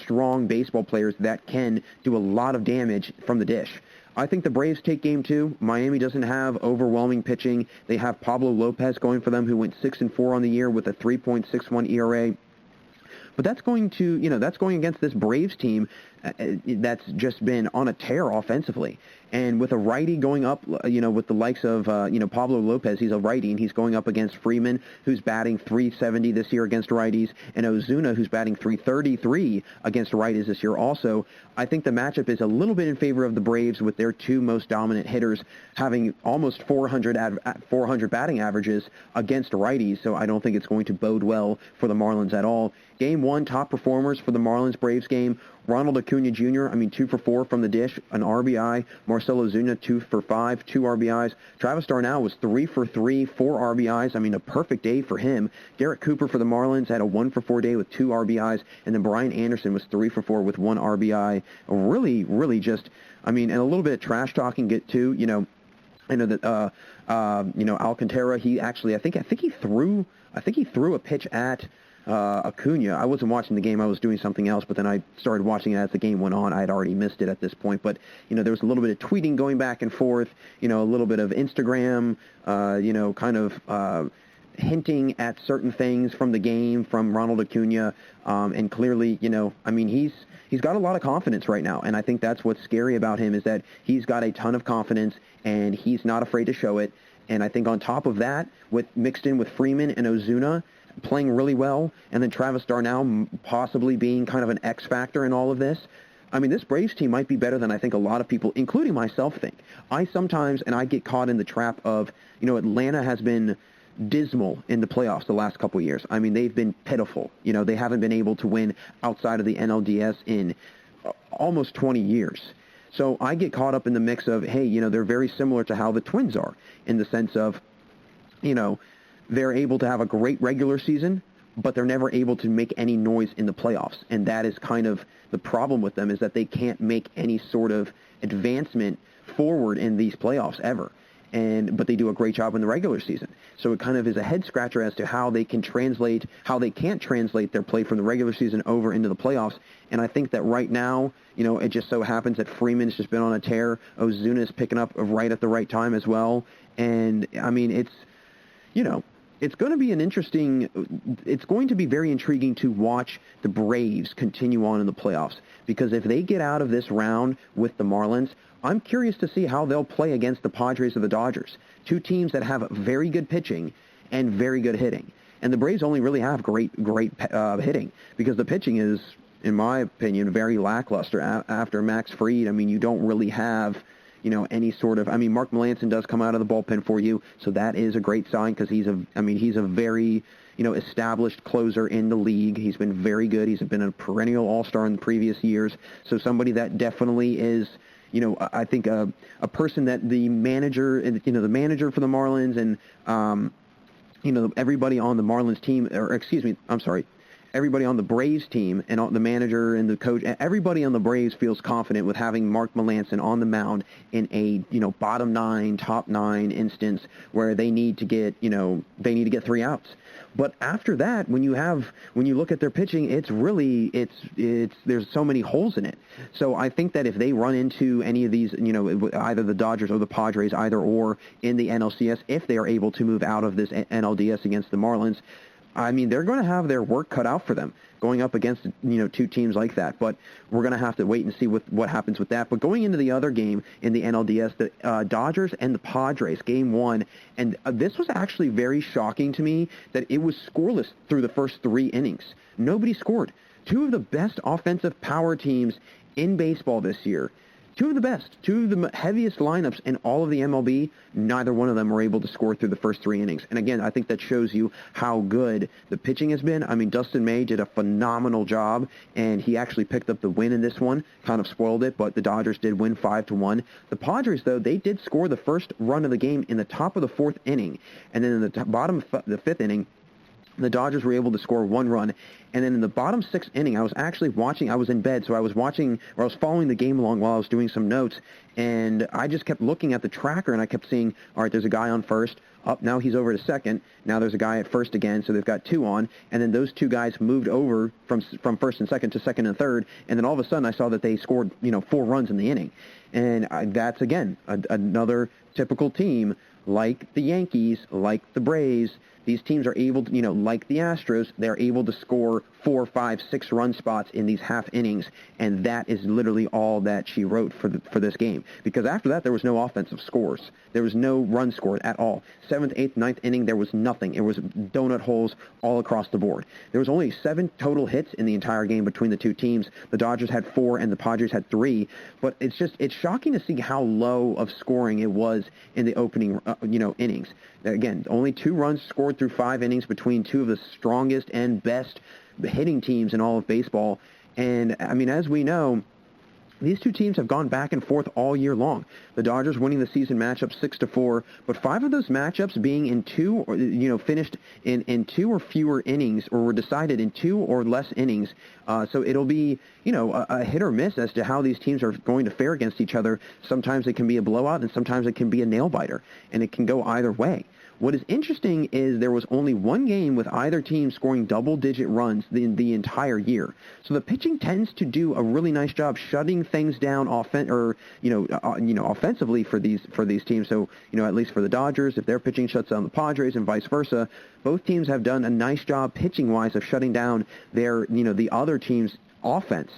strong baseball players that can do a lot of damage from the dish. I think the Braves take Game 2. Miami doesn't have overwhelming pitching. They have Pablo Lopez going for them, who went 6-4 on the year with a 3.61 ERA. But that's going against this Braves team that's just been on a tear offensively. And with a righty going up, with the likes of, Pablo Lopez, he's a righty, and he's going up against Freeman, who's batting .370 this year against righties, and Ozuna, who's batting .333 against righties this year also. I think the matchup is a little bit in favor of the Braves, with their 2 most dominant hitters having almost 400 batting averages against righties, so I don't think it's going to bode well for the Marlins at all. Game 1, top performers for the Marlins-Braves game. Ronald Acuna Jr., 2-for-4 from the dish, an RBI. Marcell Ozuna, 2-for-5, 2 RBIs. Travis d'Arnaud was 3-for-3, 4 RBIs. A perfect day for him. Garrett Cooper for the Marlins had a 1-for-4 day with 2 RBIs. And then Brian Anderson was 3-for-4 with 1 RBI. Really, really just, and a little bit of trash talking too, I know that, Alcantara, he actually, I think he threw a pitch at Acuna. I wasn't watching the game. I was doing something else, but then I started watching it as the game went on. I had already missed it at this point, but, there was a little bit of tweeting going back and forth, a little bit of Instagram, hinting at certain things from the game from Ronald Acuna, and clearly, he's got a lot of confidence right now, and I think that's what's scary about him, is that he's got a ton of confidence, and he's not afraid to show it. And I think on top of that, mixed in with Freeman and Ozuna playing really well, and then Travis d'Arnaud possibly being kind of an X factor in all of this, this Braves team might be better than I think a lot of people, including myself, think. I get caught in the trap of, Atlanta has been dismal in the playoffs the last couple of years. They've been pitiful. They haven't been able to win outside of the NLDS in almost 20 years. So I get caught up in the mix of, hey, they're very similar to how the Twins are, in the sense of, they're able to have a great regular season, but they're never able to make any noise in the playoffs. And that is kind of the problem with them, is that they can't make any sort of advancement forward in these playoffs ever. But they do a great job in the regular season. So it kind of is a head scratcher as to how they can't translate their play from the regular season over into the playoffs. And I think that right now, it just so happens that Freeman's just been on a tear. Ozuna's picking up right at the right time as well. And I mean, it's going to be very intriguing to watch the Braves continue on in the playoffs, because if they get out of this round with the Marlins, I'm curious to see how they'll play against the Padres or the Dodgers, two teams that have very good pitching and very good hitting. And the Braves only really have great hitting, because the pitching is, in my opinion, very lackluster after Max Fried. I mean, you don't really have any sort of, Mark Melancon does come out of the bullpen for you, so that is a great sign, because he's a very, established closer in the league. He's been very good. He's been a perennial all-star in the previous years. So somebody that definitely is, I think a person that the manager for the Marlins and, everybody on the Marlins team, everybody on the Braves team and the manager and the coach, everybody on the Braves feels confident with having Mark Melancon on the mound in a, bottom 9, top 9 instance where they need to get 3 outs. But after that, when you look at their pitching, it's there's so many holes in it. So I think that if they run into any of these, either the Dodgers or the Padres, either or in the NLCS, if they are able to move out of this NLDS against the Marlins, they're going to have their work cut out for them going up against, two teams like that. But we're going to have to wait and see what happens with that. But going into the other game in the NLDS, the Dodgers and the Padres, Game 1, and this was actually very shocking to me that it was scoreless through the first 3 innings. Nobody scored. Two of the best offensive power teams in baseball this year. Two of the heaviest lineups in all of the MLB, neither one of them were able to score through the first 3 innings. And again, I think that shows you how good the pitching has been. Dustin May did a phenomenal job, and he actually picked up the win in this one, kind of spoiled it, but the Dodgers did win 5-1. The Padres, though, they did score the first run of the game in the top of the 4th inning, and then in the bottom of the 5th inning, the Dodgers were able to score 1 run. And then in the bottom 6th inning, I was in bed, so I was following the game along while I was doing some notes, and I just kept looking at the tracker, and I kept seeing, all right, there's a guy on first. Now he's over to second. Now there's a guy at first again, so they've got 2 on. And then those 2 guys moved over from first and second to second and third. And then all of a sudden I saw that they scored, 4 runs in the inning. And that's, again, another typical team like the Yankees, like the Braves. These teams are able to, like the Astros, they're able to score 4, 5, 6 run spots in these half innings, and that is literally all that she wrote for this game. Because after that, there was no offensive scores. There was no run scored at all. 7th, 8th, 9th inning, there was nothing. It was donut holes all across the board. There was only 7 total hits in the entire game between the two teams. The Dodgers had 4 and the Padres had 3. But it's shocking to see how low of scoring it was in the opening, innings. Again, only 2 runs scored through 5 innings between 2 of the strongest and best hitting teams in all of baseball. And, as we know, these two teams have gone back and forth all year long. The Dodgers winning the season matchup 6-4, but 5 of those matchups being in 2, finished in 2 or fewer innings, or were decided in 2 or less innings. So it'll be, a hit or miss as to how these teams are going to fare against each other. Sometimes it can be a blowout, and sometimes it can be a nail-biter, and it can go either way. What is interesting is there was only 1 game with either team scoring double-digit runs the entire year. So the pitching tends to do a really nice job shutting things down offensively for these teams. So, at least for the Dodgers, if their pitching shuts down the Padres and vice versa, both teams have done a nice job pitching-wise of shutting down their, the other team's offense.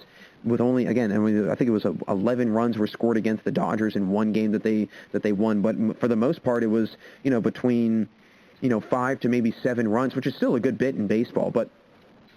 With only, again, I think it was 11 runs were scored against the Dodgers in 1 game that they won. But for the most part, it was, between, 5 to maybe 7 runs, which is still a good bit in baseball, but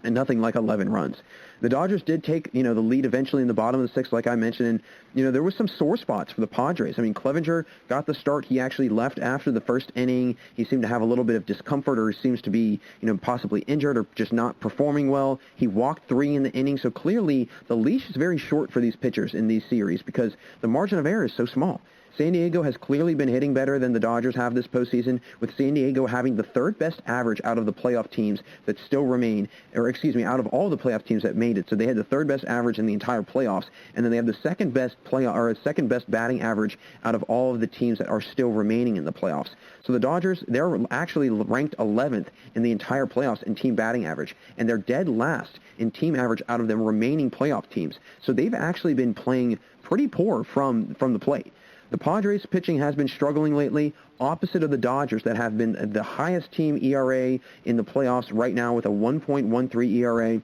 and nothing like 11 runs. The Dodgers did take, the lead eventually in the bottom of the 6th, like I mentioned, and, there was some sore spots for the Padres. Clevenger got the start. He actually left after the first inning. He seemed to have a little bit of discomfort, or he seems to be, possibly injured or just not performing well. He walked 3 in the inning, so clearly the leash is very short for these pitchers in these series because the margin of error is so small. San Diego has clearly been hitting better than the Dodgers have this postseason, with San Diego having the third best average out of the playoff teams that still remain, out of all the playoff teams that made it. So they had the third best average in the entire playoffs, and then they have the second best batting average out of all of the teams that are still remaining in the playoffs. So the Dodgers, they're actually ranked 11th in the entire playoffs in team batting average, and they're dead last in team average out of the remaining playoff teams. So they've actually been playing pretty poor from the plate. The Padres pitching has been struggling lately, opposite of the Dodgers that have been the highest team ERA in the playoffs right now with a 1.13 ERA.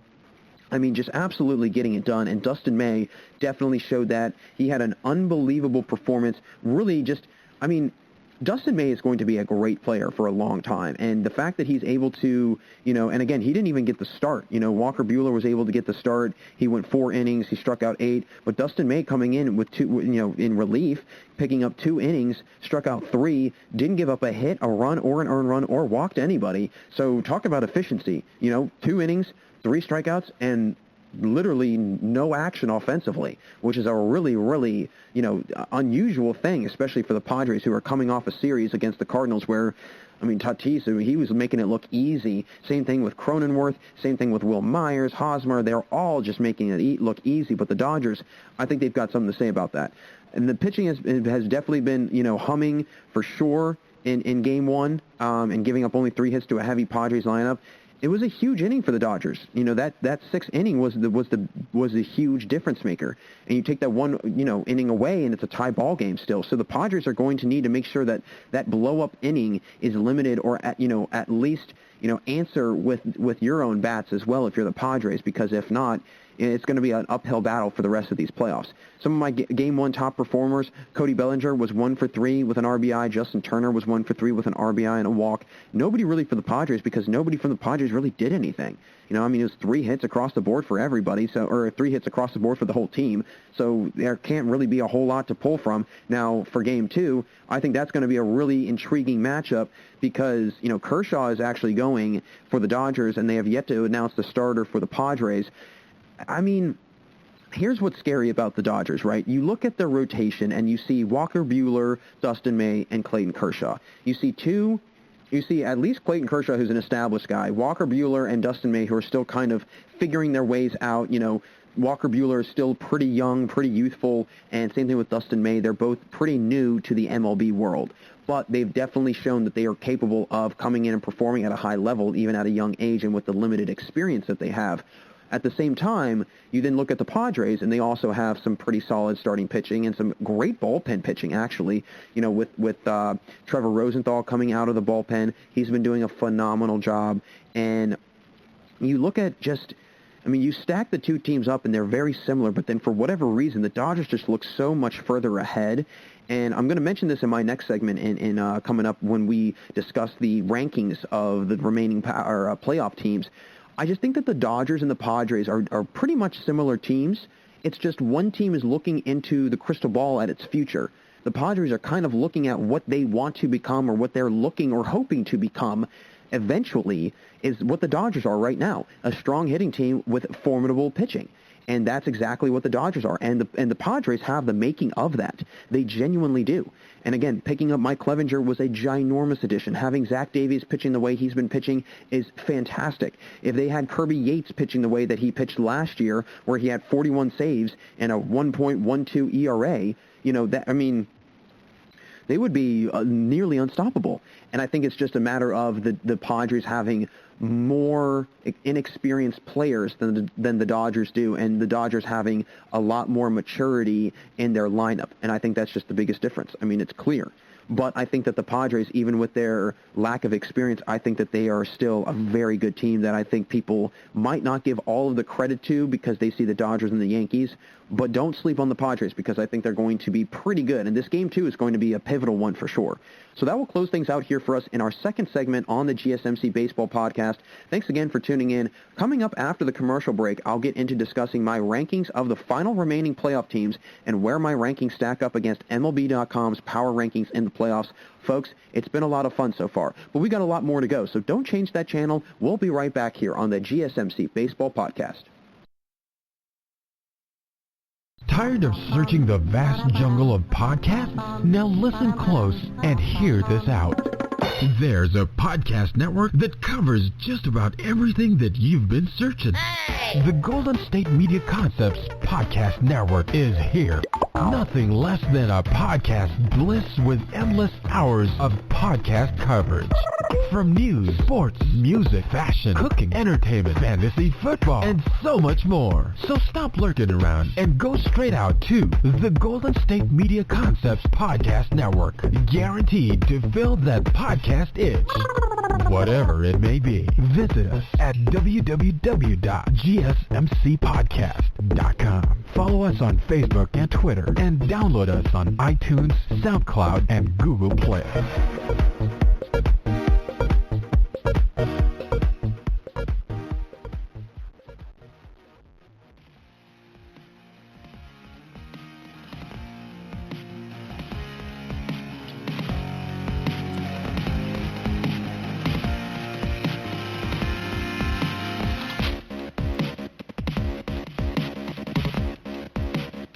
I mean, just absolutely getting it done. And Dustin May definitely showed that. He had an unbelievable performance. Really just, I mean, Dustin May is going to be a great player for a long time, and the fact that he's able to, and again, he didn't even get the start. Walker Buehler was able to get the start. He went 4 innings. He struck out 8. But Dustin May coming in with 2, in relief, picking up 2 innings, struck out 3, didn't give up a hit, a run, or an earned run, or walked anybody. So talk about efficiency. 2 innings, 3 strikeouts, and literally no action offensively, which is a really, really, unusual thing, especially for the Padres, who are coming off a series against the Cardinals where, Tatis, he was making it look easy. Same thing with Cronenworth, same thing with Will Myers, Hosmer. They're all just making it look easy, but the Dodgers, I think they've got something to say about that. And the pitching has definitely been, humming for sure in Game 1, and giving up only 3 hits to a heavy Padres lineup. It was a huge inning for the Dodgers. That 6th inning was the huge difference maker. And you take that one, inning away, and it's a tie ball game still. So the Padres are going to need to make sure that blow up inning is limited, or at least answer with your own bats as well if you're the Padres, because if not, it's going to be an uphill battle for the rest of these playoffs. Some of my Game 1 top performers: Cody Bellinger was 1 for 3 with an RBI. Justin Turner was 1 for 3 with an RBI and a walk. Nobody really for the Padres, because nobody from the Padres really did anything. It was 3 hits across the board for everybody, or 3 hits across the board for the whole team. So there can't really be a whole lot to pull from. Now, for Game 2, I think that's going to be a really intriguing matchup, because, Kershaw is actually going for the Dodgers, and they have yet to announce the starter for the Padres. Here's what's scary about the Dodgers, right? You look at their rotation, and you see Walker Buehler, Dustin May, and Clayton Kershaw. You see at least Clayton Kershaw, who's an established guy, Walker Buehler and Dustin May, who are still kind of figuring their ways out. Walker Buehler is still pretty young, pretty youthful, and same thing with Dustin May. They're both pretty new to the MLB world, but they've definitely shown that they are capable of coming in and performing at a high level, even at a young age, and with the limited experience that they have. At the same time, you then look at the Padres, and they also have some pretty solid starting pitching and some great bullpen pitching, actually. With Trevor Rosenthal coming out of the bullpen, he's been doing a phenomenal job. And you look at you stack the 2 teams up, and they're very similar, but then for whatever reason, the Dodgers just look so much further ahead. And I'm going to mention this in my next segment in coming up when we discuss the rankings of the remaining playoff teams. I just think that the Dodgers and the Padres are pretty much similar teams. It's just one team is looking into the crystal ball at its future. The Padres are kind of looking at what they want to become, or what they're looking or hoping to become eventually, is what the Dodgers are right now, a strong hitting team with formidable pitching. And that's exactly what the Dodgers are. And the Padres have the making of that. They genuinely do. And again, picking up Mike Clevenger was a ginormous addition. Having Zach Davies pitching the way he's been pitching is fantastic. If they had Kirby Yates pitching the way that he pitched last year, where he had 41 saves and a 1.12 ERA, they would be nearly unstoppable. And I think it's just a matter of the Padres having more inexperienced players than the Dodgers do, and the Dodgers having a lot more maturity in their lineup. And I think that's just the biggest difference. It's clear. But I think that the Padres, even with their lack of experience, I think that they are still a very good team that I think people might not give all of the credit to, because they see the Dodgers and the Yankees. But don't sleep on the Padres, because I think they're going to be pretty good. And this Game 2 is going to be a pivotal one for sure. So that will close things out here for us in our second segment on the GSMC Baseball Podcast. Thanks again for tuning in. Coming up after the commercial break, I'll get into discussing my rankings of the final remaining playoff teams and where my rankings stack up against MLB.com's power rankings in the playoffs. Folks, it's been a lot of fun so far, but we got a lot more to go, so don't change that channel. We'll be right back here on the GSMC Baseball Podcast. Tired of searching the vast jungle of podcasts? Now listen close and hear this out. There's a podcast network that covers just about everything that you've been searching. Hey! The Golden State Media Concepts Podcast Network is here. Nothing less than a podcast bliss with endless hours of podcast coverage. From news, sports, music, fashion, cooking, entertainment, fantasy, football, and so much more. So stop lurking around and go straight out to the Golden State Media Concepts Podcast Network. Guaranteed to fill that podcast itch. Whatever it may be. Visit us at www.gsmcpodcast.com. Follow us on Facebook and Twitter, and download us on iTunes, SoundCloud, and Google Play.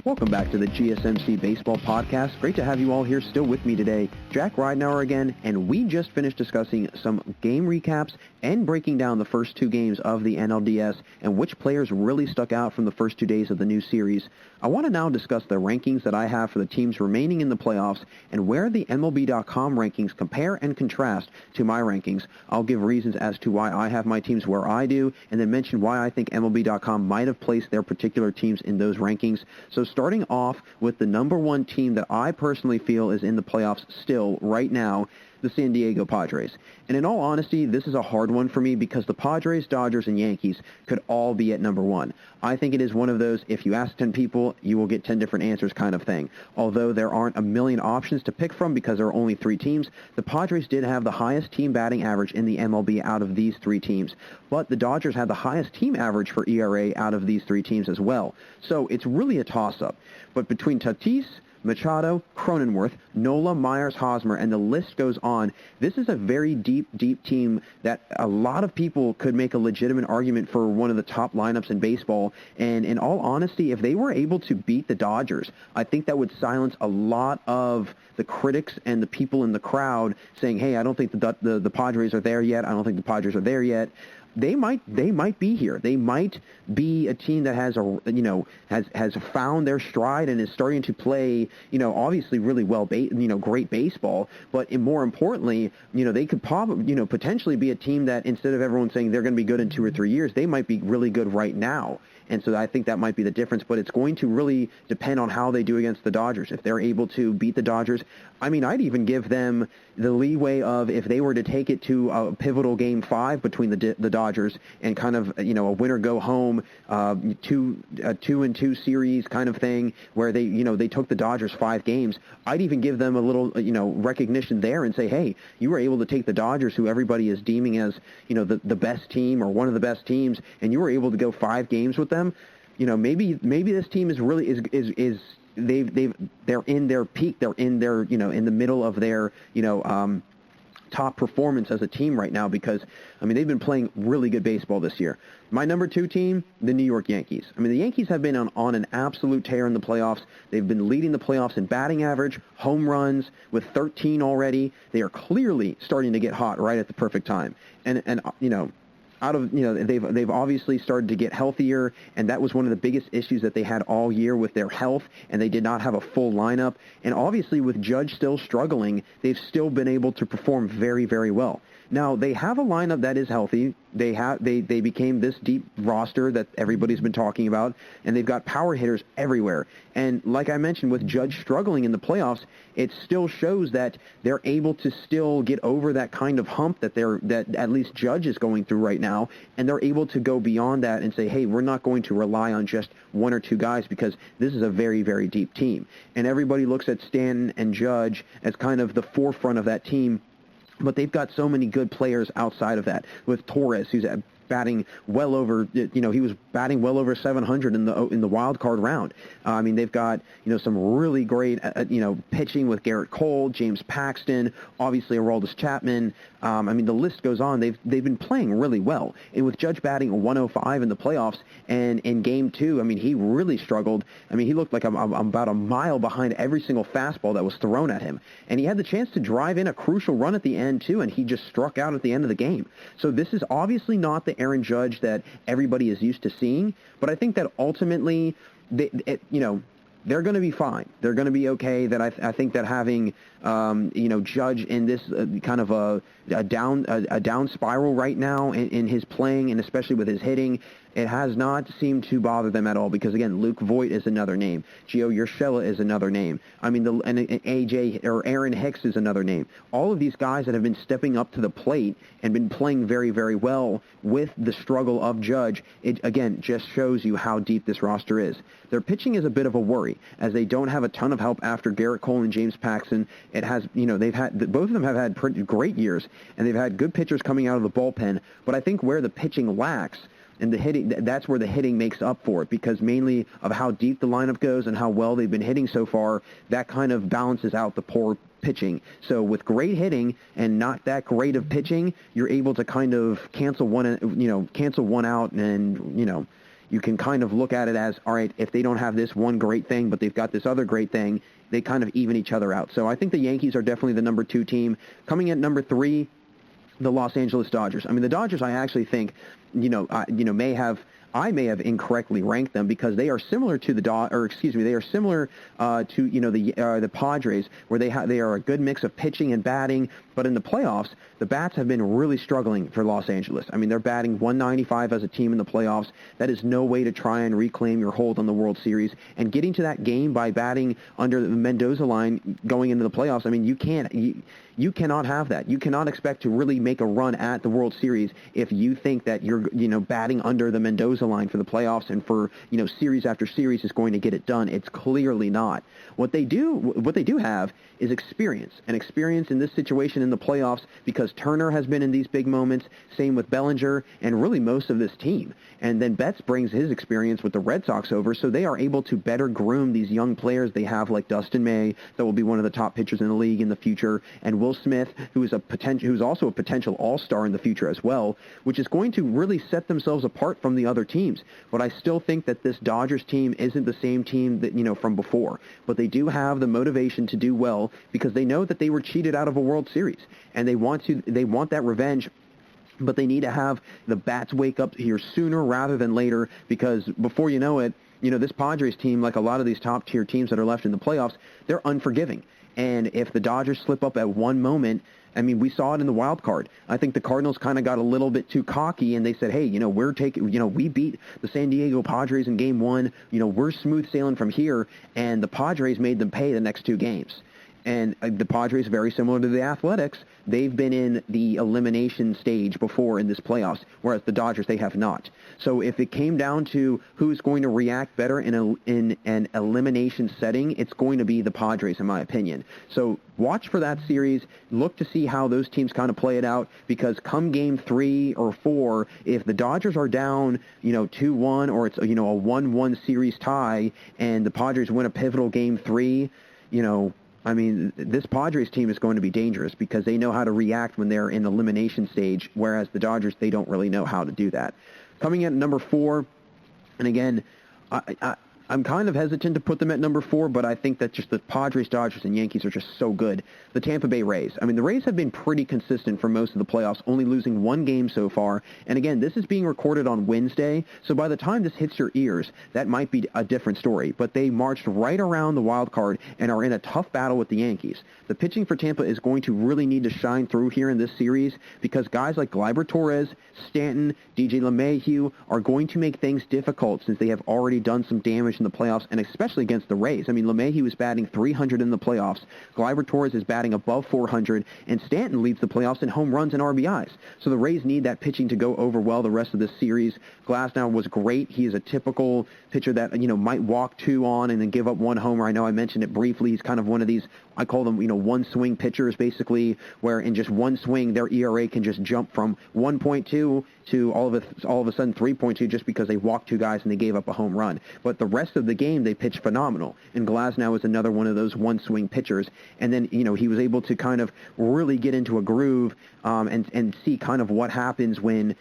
Welcome back to the GSMC Baseball Podcast. Great to have you all here still with me today. Jack Ridenauer again, and we just finished discussing some game recaps and breaking down the first two games of the NLDS and which players really stuck out from the first 2 days of the new series. I want to now discuss the rankings that I have for the teams remaining in the playoffs and where the MLB.com rankings compare and contrast to my rankings. I'll give reasons as to why I have my teams where I do, and then mention why I think MLB.com might have placed their particular teams in those rankings. So starting off with the number one team that I personally feel is in the playoffs still right now, the San Diego Padres. And in all honesty, this is a hard one for me because the Padres, Dodgers, and Yankees could all be at number one. I think it is one of those, if you ask 10 people, you will get 10 different answers kind of thing. Although there aren't a million options to pick from because there are only 3 teams, the Padres did have the highest team batting average in the MLB out of these 3 teams. But the Dodgers had the highest team average for ERA out of these 3 teams as well. So it's really a toss-up. But between Tatis, Machado, Cronenworth, Nola, Myers, Hosmer, and the list goes on. This is a very deep, deep team that a lot of people could make a legitimate argument for one of the top lineups in baseball. And in all honesty, if they were able to beat the Dodgers, I think that would silence a lot of the critics and the people in the crowd saying, hey, I don't think the Padres are there yet. I don't think the Padres are there yet. They might be here. They might be a team that has has found their stride and is starting to play, obviously really well, great baseball. But more importantly, they could probably, potentially be a team that instead of everyone saying they're going to be good in 2 or 3 years, they might be really good right now. And so I think that might be the difference, but it's going to really depend on how they do against the Dodgers. If they're able to beat the Dodgers, I mean, I'd even give them the leeway of if they were to take it to a pivotal Game 5 between the Dodgers and kind of, a winner-go-home, 2-2 series kind of thing where they took the Dodgers 5 games, I'd even give them a little, recognition there and say, hey, you were able to take the Dodgers, who everybody is deeming as, the best team or one of the best teams, and you were able to go 5 games with them. Maybe this team is really they're in their peak. They're in their in the middle of their top performance as a team right now because they've been playing really good baseball this year. My number 2 team, the New York Yankees. The Yankees have been on an absolute tear in the playoffs. They've been leading the playoffs in batting average, home runs with 13 already. They are clearly starting to get hot right at the perfect time. And they've obviously started to get healthier, and that was one of the biggest issues that they had all year with their health, and they did not have a full lineup. And obviously with Judge still struggling, they've still been able to perform very, very well. Now, they have a lineup that is healthy. They became this deep roster that everybody's been talking about, and they've got power hitters everywhere. And like I mentioned, with Judge struggling in the playoffs, it still shows that they're able to still get over that kind of hump that at least Judge is going through right now, and they're able to go beyond that and say, hey, we're not going to rely on just 1 or 2 guys because this is a very, very deep team. And everybody looks at Stanton and Judge as kind of the forefront of that team. But they've got so many good players outside of that, with Torres, who's batting well over, he was batting well over 700 in the wild card round. I mean, they've got, some really great, pitching with Garrett Cole, James Paxton, obviously Aroldis Chapman. I mean, the list goes on. They've been playing really well. And with Judge batting 105 in the playoffs, and in Game 2, I mean, he really struggled. I mean, he looked like I'm about a mile behind every single fastball that was thrown at him. And he had the chance to drive in a crucial run at the end, too, and he just struck out at the end of the game. So this is obviously not the Aaron Judge that everybody is used to seeing, but I think that ultimately, they're going to be fine. They're going to be okay. That I think that having Judge in this kind of a down spiral right now in his playing, and especially with his hitting, it has not seemed to bother them at all, because again, Luke Voigt is another name. Gio Urshela is another name. I mean, and AJ or Aaron Hicks is another name. All of these guys that have been stepping up to the plate and been playing very, very well with the struggle of Judge, it again just shows you how deep this roster is. Their pitching is a bit of a worry, as they don't have a ton of help after Garrett Cole and James Paxton. It has, they've had, both of them have had pretty great years, and they've had good pitchers coming out of the bullpen. But I think where the pitching lacks, and the hitting, that's where the hitting makes up for it, because mainly of how deep the lineup goes and how well they've been hitting so far, that kind of balances out the poor pitching. So with great hitting and not that great of pitching, you're able to kind of cancel one out, and you can kind of look at it as, all right, if they don't have this one great thing, but they've got this other great thing, they kind of even each other out. So I think the Yankees are definitely the number 2 team. Coming at number 3, the Los Angeles Dodgers. I mean, the Dodgers, I actually think, I may have incorrectly ranked them, because they are similar to the the Padres, where they are a good mix of pitching and batting. But in the playoffs, the bats have been really struggling for Los Angeles. I mean, they're batting 195 as a team in the playoffs. That is no way to try and reclaim your hold on the World Series. And getting to that game by batting under the Mendoza line going into the playoffs, I mean, you cannot have that. You cannot expect to really make a run at the World Series if you think that you're, batting under the Mendoza line for the playoffs and for, series after series is going to get it done. It's clearly not. What they do have is experience, and experience in this situation in the playoffs, because Turner has been in these big moments, same with Bellinger, and really most of this team. And then Betts brings his experience with the Red Sox over, so they are able to better groom these young players they have, like Dustin May, that will be one of the top pitchers in the league in the future, and Will Smith, who's also a potential all-star in the future as well, which is going to really set themselves apart from the other teams. But I still think that this Dodgers team isn't the same team that, from before. But they do have the motivation to do well, because they know that they were cheated out of a World Series, and they want that revenge. But they need to have the bats wake up here sooner rather than later, because before you know it, this Padres team, like a lot of these top-tier teams that are left in the playoffs, they're unforgiving. And if the Dodgers slip up at one moment, I mean, we saw it in the wild card. I think the Cardinals kind of got a little bit too cocky, and they said, hey, we beat the San Diego Padres in Game 1. We're smooth sailing from here, and the Padres made them pay the next 2 games. And the Padres, very similar to the Athletics, they've been in the elimination stage before in this playoffs, whereas the Dodgers, they have not. So if it came down to who's going to react better in an elimination setting, it's going to be the Padres, in my opinion. So watch for that series. Look to see how those teams kind of play it out, because come Game 3 or 4, if the Dodgers are down, 2-1, or it's, a 1-1 series tie, and the Padres win a pivotal Game 3, I mean, this Padres team is going to be dangerous, because they know how to react when they're in the elimination stage, whereas the Dodgers, they don't really know how to do that. Coming at number 4, and again, I'm kind of hesitant to put them at number 4, but I think that just the Padres, Dodgers, and Yankees are just so good. The Tampa Bay Rays. I mean, the Rays have been pretty consistent for most of the playoffs, only losing 1 game so far. And again, this is being recorded on Wednesday, so by the time this hits your ears, that might be a different story. But they marched right around the wild card and are in a tough battle with the Yankees. The pitching for Tampa is going to really need to shine through here in this series, because guys like Gleyber Torres, Stanton, DJ LeMahieu are going to make things difficult, since they have already done some damage pitched in the playoffs, and especially against the Rays. I mean, LeMahieu was batting .300 in the playoffs. Gleyber Torres is batting above .400, and Stanton leads the playoffs in home runs and RBIs. So the Rays need that pitching to go over well the rest of this series. Glasnow was great. He is a typical pitcher that, might walk 2 on and then give up 1 homer. I know I mentioned it briefly. He's kind of one of these, I call them, one-swing pitchers, basically, where in just one swing, their ERA can just jump from 1.2 to all of a sudden 3.2 just because they walked 2 guys and they gave up a home run. But the rest of the game, they pitched phenomenal. And Glasnow is another one of those one-swing pitchers. And then, he was able to kind of really get into a groove and see kind of what happens when,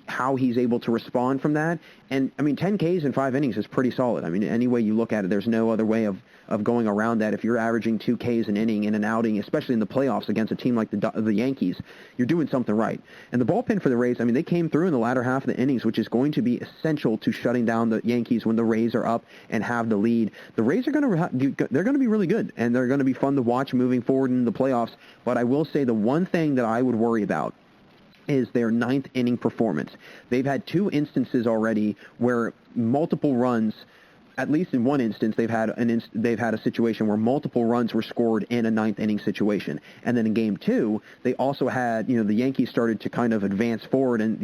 how he's able to respond from that. And, 10 Ks in 5 innings is pretty solid. Any way you look at it, there's no other way of going around that. If you're averaging 2 Ks an inning in an outing, especially in the playoffs against a team like the Yankees, you're doing something right. And the bullpen for the Rays, they came through in the latter half of the innings, which is going to be essential to shutting down the Yankees when the Rays are up and have the lead. The Rays are they're going to be really good, and they're going to be fun to watch moving forward in the playoffs. But I will say the one thing that I would worry about is their 9th inning performance. They've had 2 instances already where multiple runs, at least in one instance, they've had a situation where multiple runs were scored in a 9th inning situation. And then in game 2, they also had, the Yankees started to kind of advance forward, and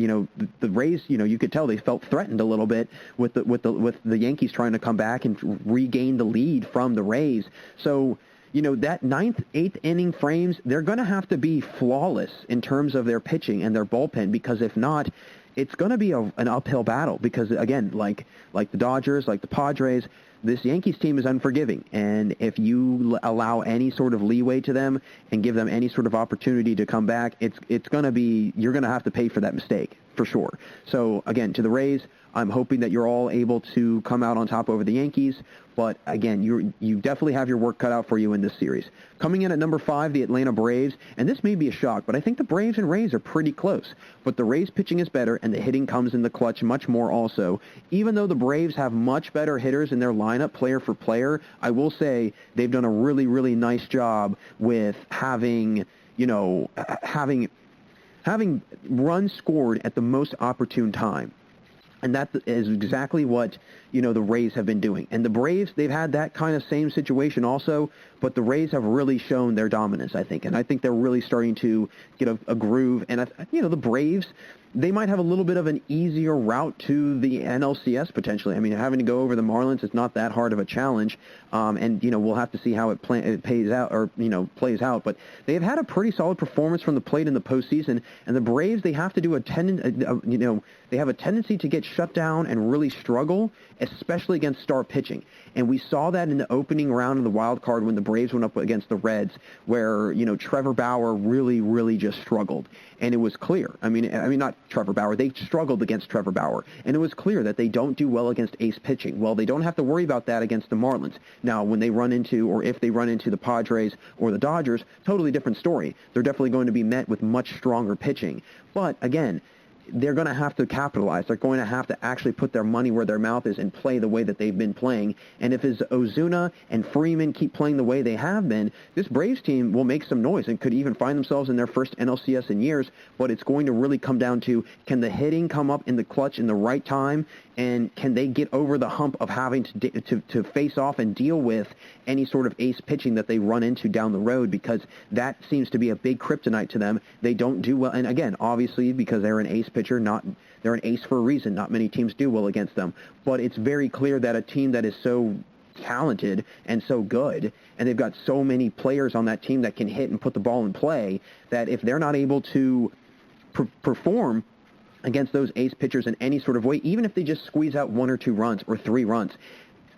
the Rays, you could tell they felt threatened a little bit with the Yankees trying to come back and regain the lead from the Rays. So, that 9th, 8th inning frames, they're going to have to be flawless in terms of their pitching and their bullpen, because if not, it's going to be an uphill battle because, again, like the Dodgers, like the Padres, this Yankees team is unforgiving. And if you allow any sort of leeway to them and give them any sort of opportunity to come back, it's going to be, you're going to have to pay for that mistake for sure. So, again, to the Rays, I'm hoping that you're all able to come out on top over the Yankees. But, again, you definitely have your work cut out for you in this series. Coming in at number 5, the Atlanta Braves. And this may be a shock, but I think the Braves and Rays are pretty close. But the Rays pitching is better, and the hitting comes in the clutch much more also. Even though the Braves have much better hitters in their lineup, player for player, I will say they've done a really, really nice job with having runs scored at the most opportune time. And that is exactly what, the Rays have been doing. And the Braves, they've had that kind of same situation also, but the Rays have really shown their dominance, I think. And I think they're really starting to get a groove. And, the Braves, they might have a little bit of an easier route to the NLCS potentially. Having to go over the Marlins is not that hard of a challenge. And, we'll have to see how it plays out. But they've had a pretty solid performance from the plate in the postseason. And the Braves, they have to do they have a tendency to get shut down and really struggle, especially against star pitching. And we saw that in the opening round of the wild card when the Braves went up against the Reds, where, Trevor Bauer really, really just struggled. And it was clear. Not Trevor Bauer. They struggled against Trevor Bauer. And it was clear that they don't do well against ace pitching. Well, they don't have to worry about that against the Marlins. Now, when they run into, or if they run into the Padres or the Dodgers, totally different story. They're definitely going to be met with much stronger pitching. But, again, they're going to have to capitalize. They're going to have to actually put their money where their mouth is and play the way that they've been playing. And if Ozuna and Freeman keep playing the way they have been, this Braves team will make some noise and could even find themselves in their first NLCS in years. But it's going to really come down to, can the hitting come up in the clutch in the right time? And can they get over the hump of having to face off and deal with any sort of ace pitching that they run into down the road? Because that seems to be a big kryptonite to them. They don't do well. And again, obviously, because they're an ace pitcher, they're an ace for a reason. Not many teams do well against them. But it's very clear that a team that is so talented and so good, and they've got so many players on that team that can hit and put the ball in play, that if they're not able to perform against those ace pitchers in any sort of way, even if they just squeeze out 1 or 2 runs or 3 runs,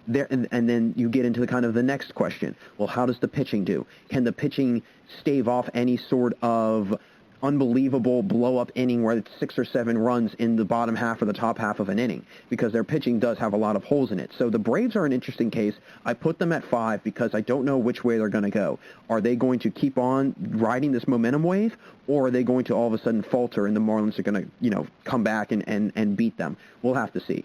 and then you get into the kind of the next question. Well, how does the pitching do? Can the pitching stave off any sort of unbelievable blow-up inning where it's 6 or 7 runs in the bottom half or the top half of an inning? Because their pitching does have a lot of holes in it. So the Braves are an interesting case. I put them at 5 because I don't know which way they're going to go. Are they going to keep on riding this momentum wave, or are they going to all of a sudden falter and the Marlins are going to, come back and beat them? We'll have to see.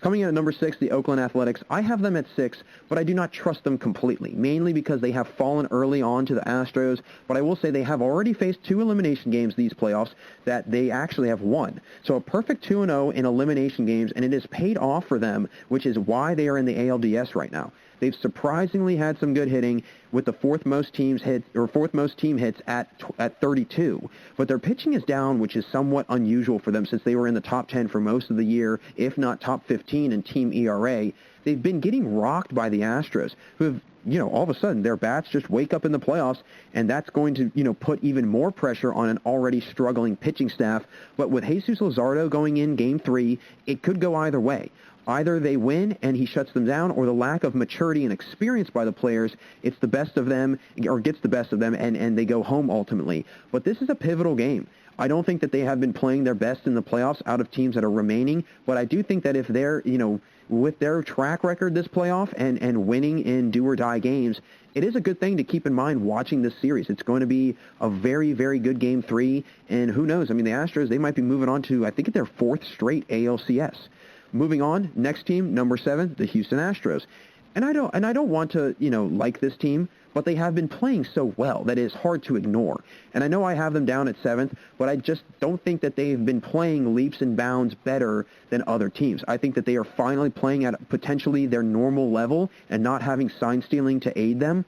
Coming in at number 6, the Oakland Athletics. I have them at 6, but I do not trust them completely, mainly because they have fallen early on to the Astros. But I will say they have already faced 2 elimination games these playoffs that they actually have won. So a perfect 2-0 in elimination games, and it has paid off for them, which is why they are in the ALDS right now. They've surprisingly had some good hitting with the fourth most team hits at 32. But their pitching is down, which is somewhat unusual for them since they were in the top 10 for most of the year, if not top 15 in team ERA. They've been getting rocked by the Astros, who have, all of a sudden their bats just wake up in the playoffs, and that's going to, put even more pressure on an already struggling pitching staff. But with Jesus Luzardo going in Game 3, it could go either way. Either they win and he shuts them down, or the lack of maturity and experience by the players, it's the best of them, or gets the best of them, and they go home ultimately. But this is a pivotal game. I don't think that they have been playing their best in the playoffs out of teams that are remaining, but I do think that if they're, with their track record this playoff and winning in do-or-die games, it is a good thing to keep in mind watching this series. It's going to be a very, very good Game 3, and who knows? I mean, the Astros, they might be moving on to, I think, their 4th straight ALCS. Moving on, next team, number 7, the Houston Astros. And I don't want to, like this team, but they have been playing so well that it is hard to ignore. And I know I have them down at 7th, but I just don't think that they've been playing leaps and bounds better than other teams. I think that they are finally playing at potentially their normal level and not having sign stealing to aid them.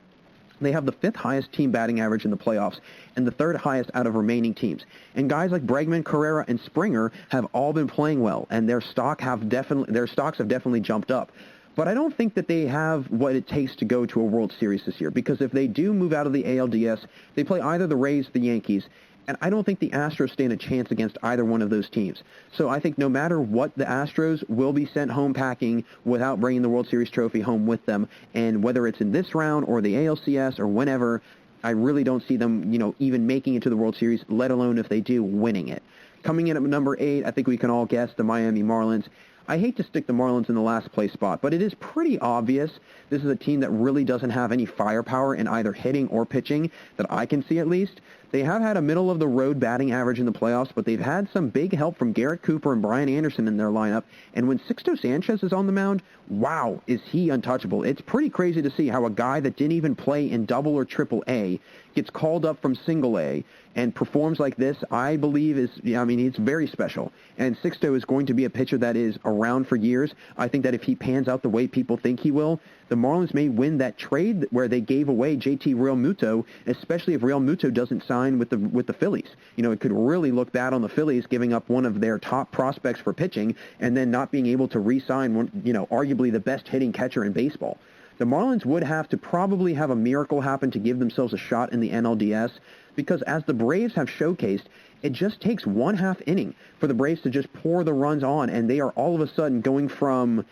They have the 5th highest team batting average in the playoffs and the 3rd highest out of remaining teams. And guys like Bregman, Carrera, and Springer have all been playing well, and their stocks have definitely jumped up. But I don't think that they have what it takes to go to a World Series this year, because if they do move out of the ALDS, they play either the Rays or the Yankees, and I don't think the Astros stand a chance against either one of those teams. So I think no matter what, the Astros will be sent home packing without bringing the World Series trophy home with them. And whether it's in this round or the ALCS or whenever, I really don't see them, even making it to the World Series, let alone if they do, winning it. Coming in at number 8, I think we can all guess, the Miami Marlins. I hate to stick the Marlins in the last place spot, but it is pretty obvious this is a team that really doesn't have any firepower in either hitting or pitching that I can see at least. They have had a middle-of-the-road batting average in the playoffs, but they've had some big help from Garrett Cooper and Brian Anderson in their lineup. And when Sixto Sanchez is on the mound, wow, is he untouchable. It's pretty crazy to see how a guy that didn't even play in Double or Triple A gets called up from Single A and performs like this. I believe it's very special. And Sixto is going to be a pitcher that is around for years. I think that if he pans out the way people think he will, the Marlins may win that trade where they gave away JT Realmuto, especially if Realmuto doesn't sign with the Phillies. It could really look bad on the Phillies giving up one of their top prospects for pitching and then not being able to re-sign one, arguably the best hitting catcher in baseball. The Marlins would have to probably have a miracle happen to give themselves a shot in the NLDS, because as the Braves have showcased, it just takes 1/2 inning for the Braves to just pour the runs on, and they are all of a sudden going from,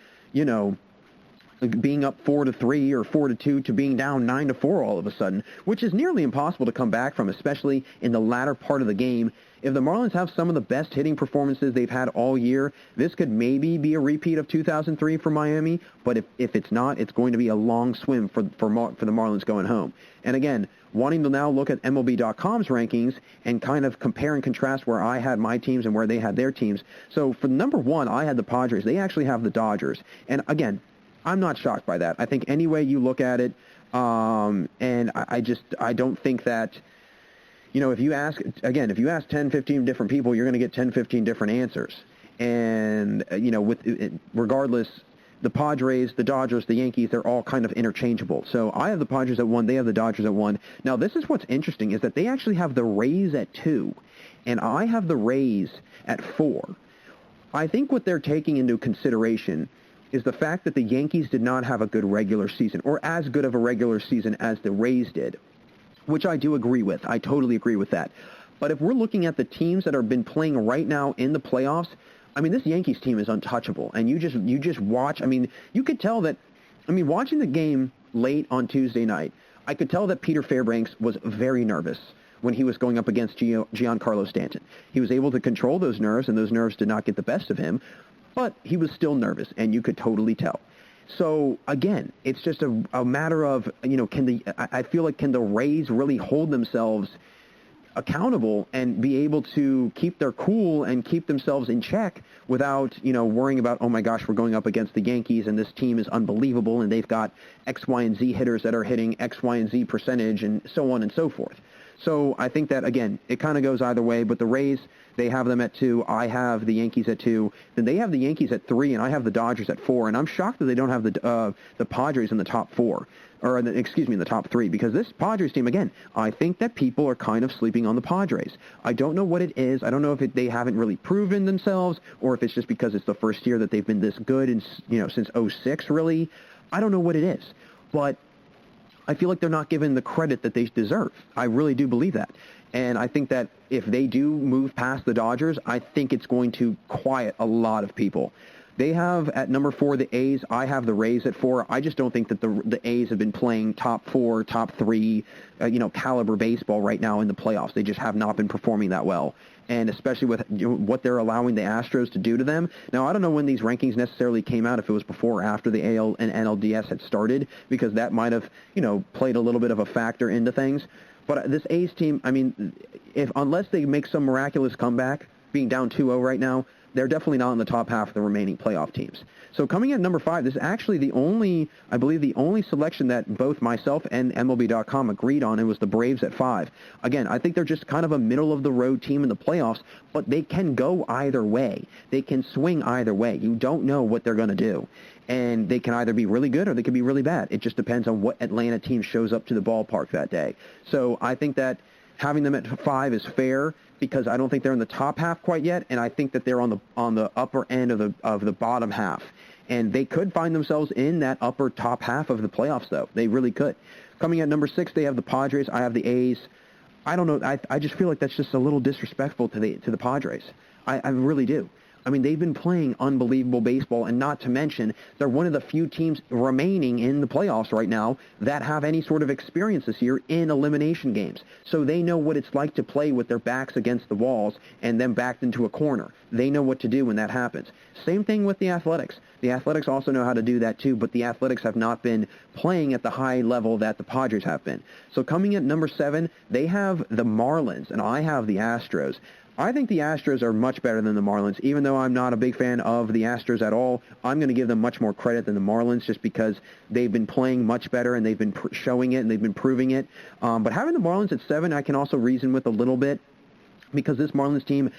being up 4-3 or 4-2 to being down 9-4 all of a sudden, which is nearly impossible to come back from, especially in the latter part of the game. If the Marlins have some of the best hitting performances they've had all year, this could maybe be a repeat of 2003 for Miami, but if it's not, it's going to be a long swim for the Marlins going home. And again, wanting to now look at MLB.com's rankings and kind of compare and contrast where I had my teams and where they had their teams. So for number 1, I had the Padres. They actually have the Dodgers. And again, I'm not shocked by that. I think any way you look at it, and I don't think that, if you ask 10, 15 different people, you're going to get 10, 15 different answers. And, regardless, the Padres, the Dodgers, the Yankees, they're all kind of interchangeable. So I have the Padres at 1, they have the Dodgers at 1. Now, this is what's interesting, is that they actually have the Rays at 2, and I have the Rays at 4. I think what they're taking into consideration is the fact that the Yankees did not have a good regular season, or as good of a regular season as the Rays did, which I do agree with. I totally agree with that. But if we're looking at the teams that have been playing right now in the playoffs, this Yankees team is untouchable. And you just watch. You could tell that. Watching the game late on Tuesday night, I could tell that Peter Fairbanks was very nervous when he was going up against Giancarlo Stanton. He was able to control those nerves, and those nerves did not get the best of him. But he was still nervous, and you could totally tell. So, again, it's just a matter of, I feel like can the Rays really hold themselves accountable and be able to keep their cool and keep themselves in check without, worrying about, oh my gosh, we're going up against the Yankees and this team is unbelievable and they've got X, Y, and Z hitters that are hitting X, Y, and Z percentage and so on and so forth. So I think that, again, it kind of goes either way, but the Rays, they have them at 2. I have the Yankees at 2. Then they have the Yankees at 3, and I have the Dodgers at 4. And I'm shocked that they don't have the Padres in the top 4, or in the top 3, because this Padres team, again, I think that people are kind of sleeping on the Padres. I don't know what it is. I don't know if they haven't really proven themselves, or if it's just because it's the first year that they've been this good, and since 06, really. I don't know what it is, but I feel like they're not given the credit that they deserve. I really do believe that. And I think that if they do move past the Dodgers, I think it's going to quiet a lot of people. They have at number 4 the A's. I have the Rays at 4. I just don't think that the A's have been playing top 4, top 3, caliber baseball right now in the playoffs. They just have not been performing that well. And especially with what they're allowing the Astros to do to them. Now, I don't know when these rankings necessarily came out, if it was before or after the AL and NLDS had started, because that might have, played a little bit of a factor into things. But this A's team, I mean, unless they make some miraculous comeback, being down 2-0 right now, they're definitely not in the top half of the remaining playoff teams. So coming at number 5, this is actually the only selection that both myself and MLB.com agreed on. It was the Braves at 5. Again, I think they're just kind of a middle-of-the-road team in the playoffs, but they can go either way. They can swing either way. You don't know what they're going to do. And they can either be really good or they can be really bad. It just depends on what Atlanta team shows up to the ballpark that day. So I think that having them at 5 is fair, because I don't think they're in the top half quite yet, and I think that they're on the upper end of the bottom half. And they could find themselves in that upper top half of the playoffs, though. They really could. Coming at number 6, they have the Padres. I have the A's. I don't know. I just feel like that's just a little disrespectful to the Padres. I really do. I mean, they've been playing unbelievable baseball, and not to mention, they're one of the few teams remaining in the playoffs right now that have any sort of experience this year in elimination games. So they know what it's like to play with their backs against the walls and then backed into a corner. They know what to do when that happens. Same thing with the Athletics. The Athletics also know how to do that too, but the Athletics have not been playing at the high level that the Padres have been. So coming at number 7, they have the Marlins, and I have the Astros. I think the Astros are much better than the Marlins. Even though I'm not a big fan of the Astros at all, I'm going to give them much more credit than the Marlins, just because they've been playing much better and they've been showing it and they've been proving it. But having the Marlins at 7, I can also reason with a little bit, because this Marlins team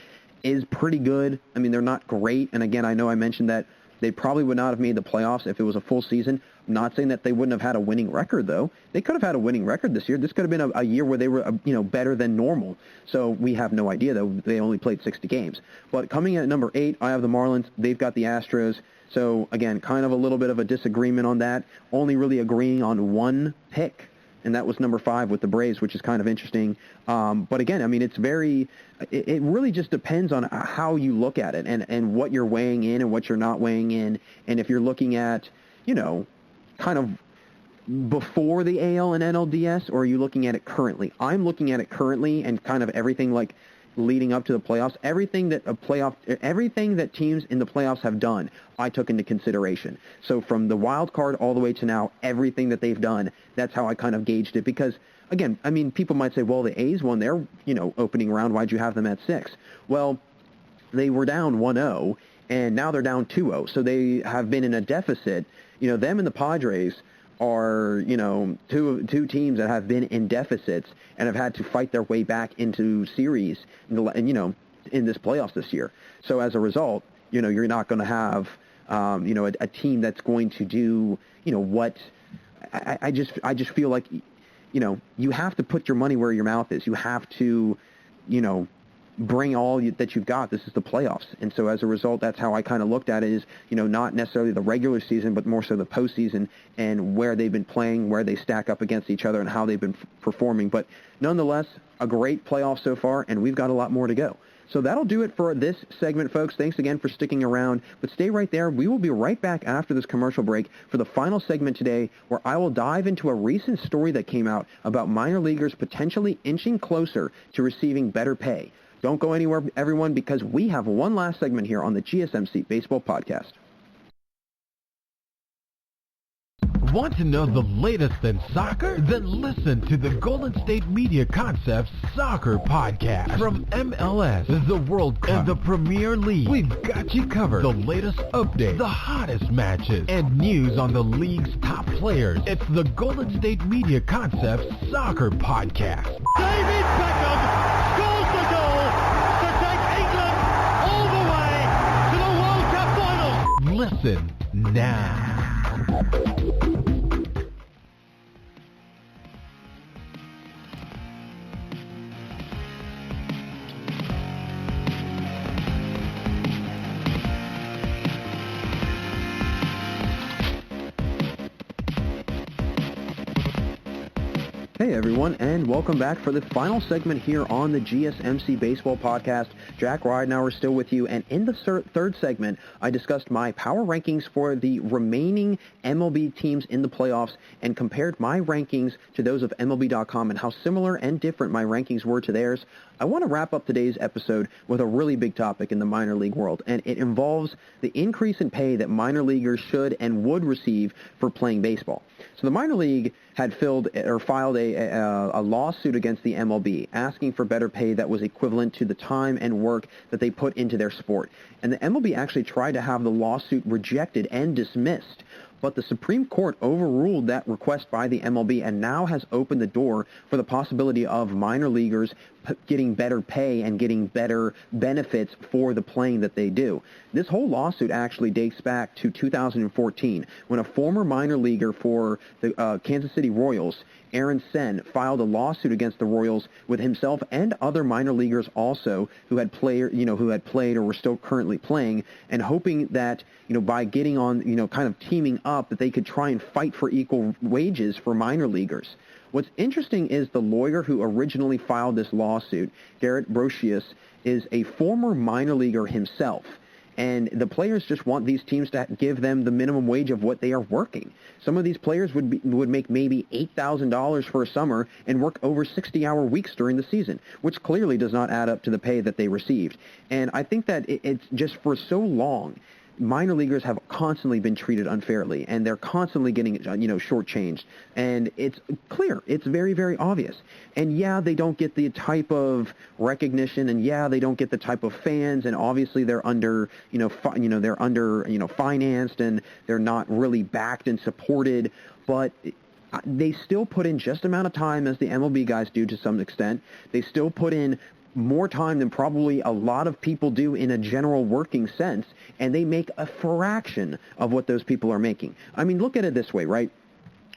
is pretty good. I mean, they're not great. And again, I know I mentioned that they probably would not have made the playoffs if it was a full season. I'm not saying that they wouldn't have had a winning record, though. They could have had a winning record this year. This could have been a year where they were, better than normal. So we have no idea, though. They only played 60 games. But coming at number 8, I have the Marlins. They've got the Astros. So, again, kind of a little bit of a disagreement on that. Only really agreeing on one pick, and that was number 5 with the Braves, which is kind of interesting. But again, I mean, it really just depends on how you look at it and what you're weighing in and what you're not weighing in. And if you're looking at, kind of before the AL and NLDS, or are you looking at it currently? I'm looking at it currently, and kind of everything like leading up to the playoffs, everything that teams in the playoffs have done, I took into consideration. So from the wild card all the way to now, everything that they've done, that's how I kind of gauged it. Because, again, I mean, people might say, well, the A's won their, opening round. Why'd you have them at 6? Well, they were down 1-0, and now they're down 2-0. So they have been in a deficit. Them and the Padres are, two teams that have been in deficits and have had to fight their way back into series, in this playoffs this year. So as a result, you're not going to have, a team that's going to do, what I just feel like, you have to put your money where your mouth is. You have to, bring all that you've got. This is the playoffs. And so as a result, that's how I kind of looked at it, is, not necessarily the regular season, but more so the postseason and where they've been playing, where they stack up against each other, and how they've been performing. But nonetheless, a great playoff so far, and we've got a lot more to go. So that'll do it for this segment, folks. Thanks again for sticking around. But stay right there. We will be right back after this commercial break for the final segment today, where I will dive into a recent story that came out about minor leaguers potentially inching closer to receiving better pay. Don't go anywhere, everyone, because we have one last segment here on the GSMC Baseball Podcast. Want to know the latest in soccer? Then listen to the Golden State Media Concepts Soccer Podcast. From MLS, the World Cup, and the Premier League, we've got you covered. The latest updates, the hottest matches, and news on the league's top players. It's the Golden State Media Concepts Soccer Podcast. David Beckham scores the goal to take England all the way to the World Cup final. Listen now. Hey everyone, and welcome back for the final segment here on the GSMC Baseball Podcast. Jack Ridenauer still with you, and in the third segment, I discussed my power rankings for the remaining MLB teams in the playoffs and compared my rankings to those of MLB.com and how similar and different my rankings were to theirs. I want to wrap up today's episode with a really big topic in the minor league world, and it involves the increase in pay that minor leaguers should and would receive for playing baseball. So the minor league had filed a lawsuit against the MLB, asking for better pay that was equivalent to the time and work that they put into their sport. And the MLB actually tried to have the lawsuit rejected and dismissed. But the Supreme Court overruled that request by the MLB and now has opened the door for the possibility of minor leaguers getting better pay and getting better benefits for the playing that they do. This whole lawsuit actually dates back to 2014 when a former minor leaguer for the Kansas City Royals, Aaron Sen, filed a lawsuit against the Royals with himself and other minor leaguers also who had played or were still currently playing, and hoping that by getting on kind of teaming up that they could try and fight for equal wages for minor leaguers. What's interesting is the lawyer who originally filed this lawsuit, Garrett Cooper, is a former minor leaguer himself. And the players just want these teams to give them the minimum wage of what they are working. Some of these players would make maybe $8,000 for a summer and work over 60-hour weeks during the season, which clearly does not add up to the pay that they received. And I think that it's just for so long, minor leaguers have constantly been treated unfairly, and they're constantly getting, shortchanged. And it's clear. It's very, very obvious. And yeah, they don't get the type of recognition, and yeah, they don't get the type of fans, and obviously they're under, financed, and they're not really backed and supported, but they still put in just amount of time as the MLB guys do to some extent. They still put in more time than probably a lot of people do in a general working sense, and they make a fraction of what those people are making. I mean, look at it this way, right?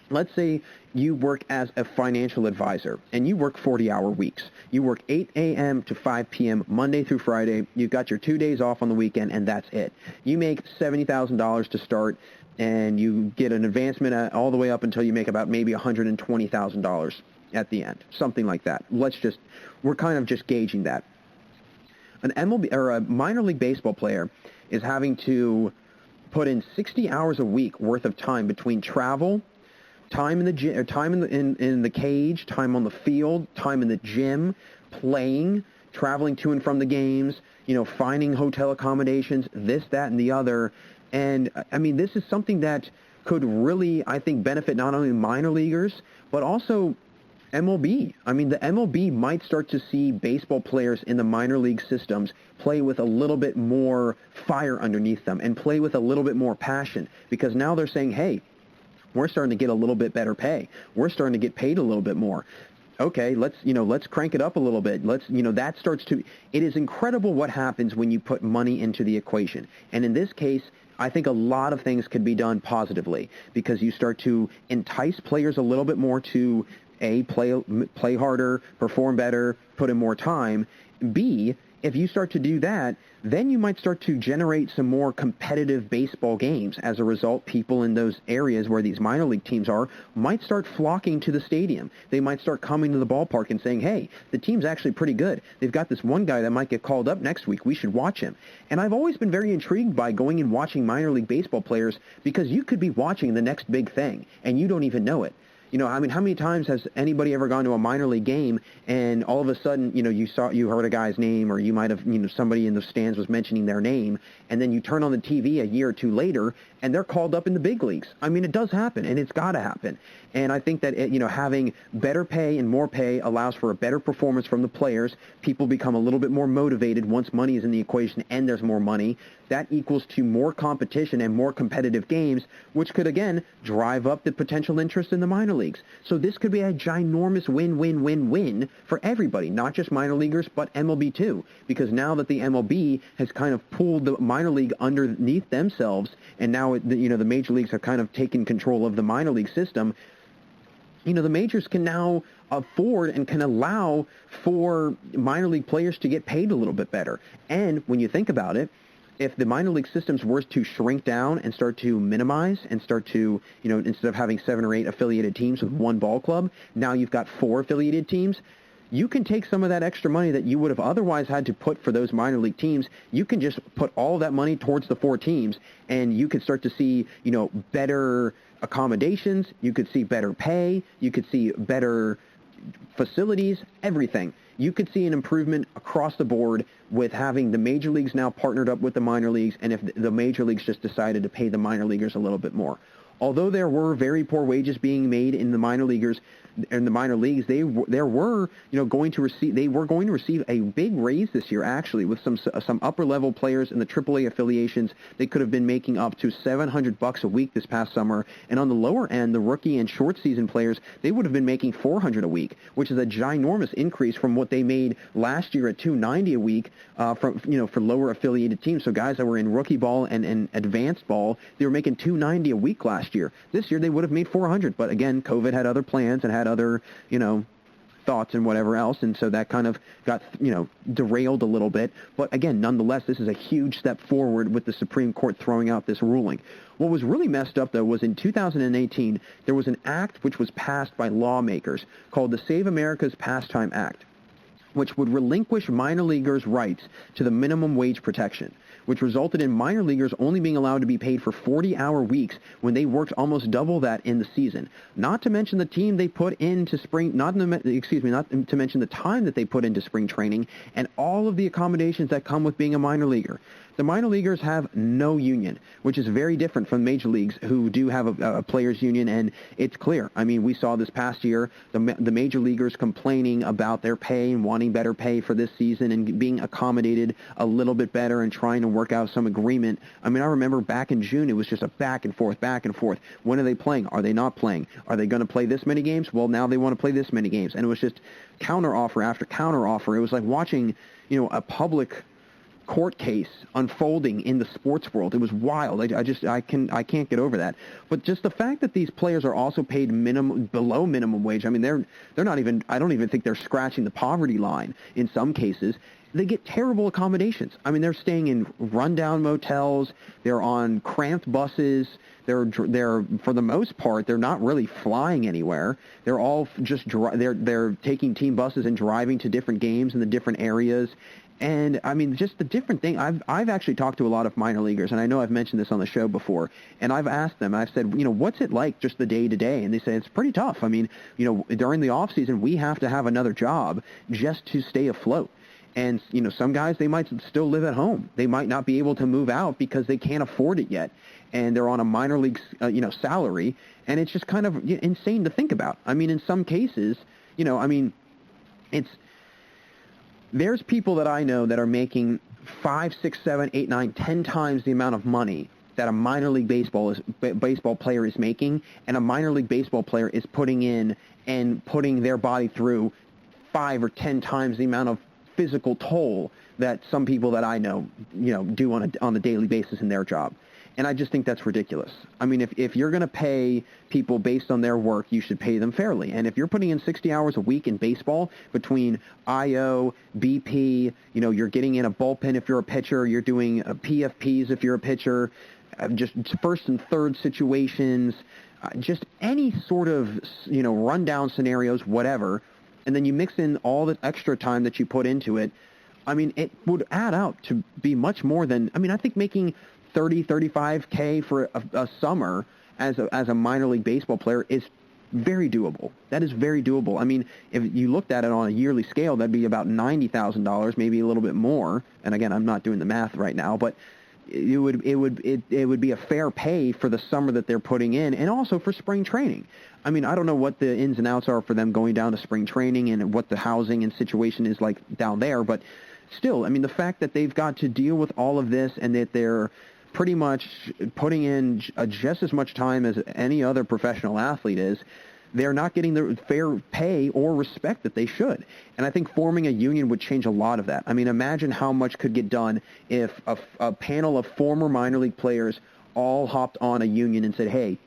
Let's say you work as a financial advisor, and you work 40-hour weeks. You work 8 a.m. to 5 p.m. Monday through Friday. You've got your 2 days off on the weekend, and that's it. You make $70,000 to start, and you get an advancement all the way up until you make about maybe $120,000 at the end, something like that. We're kind of just gauging that. An MLB or a minor league baseball player is having to put in 60 hours a week worth of time between travel, time in the gym, time in the cage, time on the field, time in the gym, playing, traveling to and from the games, finding hotel accommodations, this, that, and the other. And I mean, this is something that could really, I think, benefit not only minor leaguers, but also MLB. I mean, the MLB might start to see baseball players in the minor league systems play with a little bit more fire underneath them and play with a little bit more passion, because now they're saying, hey, we're starting to get a little bit better pay. We're starting to get paid a little bit more. Okay, let's crank it up a little bit. It is incredible what happens when you put money into the equation. And in this case, I think a lot of things could be done positively, because you start to entice players a little bit more to A, play harder, perform better, put in more time. B, if you start to do that, then you might start to generate some more competitive baseball games. As a result, people in those areas where these minor league teams are might start flocking to the stadium. They might start coming to the ballpark and saying, hey, the team's actually pretty good. They've got this one guy that might get called up next week. We should watch him. And I've always been very intrigued by going and watching minor league baseball players, because you could be watching the next big thing and you don't even know it. I mean, how many times has anybody ever gone to a minor league game and all of a sudden, you heard a guy's name, or you might have, somebody in the stands was mentioning their name, and then you turn on the TV a year or two later and they're called up in the big leagues. I mean, it does happen, and it's got to happen. And I think that, having better pay and more pay allows for a better performance from the players. People become a little bit more motivated once money is in the equation and there's more money. That equals to more competition and more competitive games, which could, again, drive up the potential interest in the minor leagues. So this could be a ginormous win-win-win-win for everybody, not just minor leaguers, but MLB too, because now that the MLB has kind of pulled the minor league underneath themselves, and now the major leagues have kind of taken control of the minor league system, the majors can now afford and can allow for minor league players to get paid a little bit better. And when you think about it, if the minor league systems were to shrink down and start to minimize and start to, instead of having 7 or 8 affiliated teams with one ball club, now you've got 4 affiliated teams. You can take some of that extra money that you would have otherwise had to put for those minor league teams. You can just put all of that money towards the 4 teams, and you can start to see, better accommodations. You could see better pay. You could see better facilities, everything. You could see an improvement across the board with having the major leagues now partnered up with the minor leagues, and if the major leagues just decided to pay the minor leaguers a little bit more. Although there were very poor wages being made in the minor leaguers, in the minor leagues, they were going to receive a big raise this year, actually, with some upper level players in the AAA affiliations. They could have been making up to $700 a week this past summer, and on the lower end, the rookie and short season players, they would have been making $400 a week, which is a ginormous increase from what they made last year at $290 a week for lower affiliated teams. So guys that were in rookie ball and advanced ball, they were making $290 a week last year. This year they would have made $400, but again, COVID had other plans and had other, thoughts and whatever else, and so that kind of got, derailed a little bit. But again, nonetheless, this is a huge step forward with the Supreme Court throwing out this ruling. What was really messed up, though, was in 2018, there was an act which was passed by lawmakers called the Save America's Pastime Act, which would relinquish minor leaguers' rights to the minimum wage protection, which resulted in minor leaguers only being allowed to be paid for 40-hour weeks when they worked almost double that in the season. Not to mention the team they put into spring, not to mention the time that they put into spring training and all of the accommodations that come with being a minor leaguer. The minor leaguers have no union, which is very different from major leagues who do have a players' union, and it's clear. I mean, we saw this past year the major leaguers complaining about their pay and wanting better pay for this season and being accommodated a little bit better and trying to work out some agreement. I mean, I remember back in June, it was just a back and forth. When are they playing? Are they not playing? Are they going to play this many games? Well, now they want to play this many games. And it was just counteroffer after counteroffer. It was like watching, a public court case unfolding in the sports world. It was wild. I can't get over that. But just the fact that these players are also paid below minimum wage. I mean, they're not even. I don't even think they're scratching the poverty line in some cases. They get terrible accommodations. I mean, they're staying in rundown motels. They're on cramped buses. They're for the most part, they're not really flying anywhere. They're all just they're taking team buses and driving to different games in the different areas. And I mean, just the different thing. I've actually talked to a lot of minor leaguers, and I know I've mentioned this on the show before. And I've asked them. I've said, what's it like just the day to day? And they say it's pretty tough. I mean, during the off season, we have to have another job just to stay afloat. And some guys, they might still live at home. They might not be able to move out because they can't afford it yet, and they're on a minor league salary. And it's just kind of insane to think about. I mean, in some cases, there's people that I know that are making 5, 6, 7, 8, 9, 10 times the amount of money that a minor league baseball player is making, and a minor league baseball player is putting in and putting their body through 5 or 10 times the amount of physical toll that some people that I know, do on a daily basis in their job. And I just think that's ridiculous. I mean, if you're going to pay people based on their work, you should pay them fairly. And if you're putting in 60 hours a week in baseball between IO, BP, you're getting in a bullpen if you're a pitcher, you're doing PFPs if you're a pitcher, just first and third situations, just any sort of, rundown scenarios, whatever, and then you mix in all the extra time that you put into it, I mean, it would add out to be much more than, I think making $30, $35K for a summer as a minor league baseball player is very doable. That is very doable. I mean, if you looked at it on a yearly scale, that'd be about $90,000, maybe a little bit more. And again, I'm not doing the math right now, but it would be a fair pay for the summer that they're putting in, and also for spring training. I mean, I don't know what the ins and outs are for them going down to spring training and what the housing and situation is like down there, but still, I mean, the fact that they've got to deal with all of this and that they're pretty much putting in just as much time as any other professional athlete is, they're not getting the fair pay or respect that they should. And I think forming a union would change a lot of that. I mean, imagine how much could get done if a panel of former minor league players all hopped on a union and said, hey,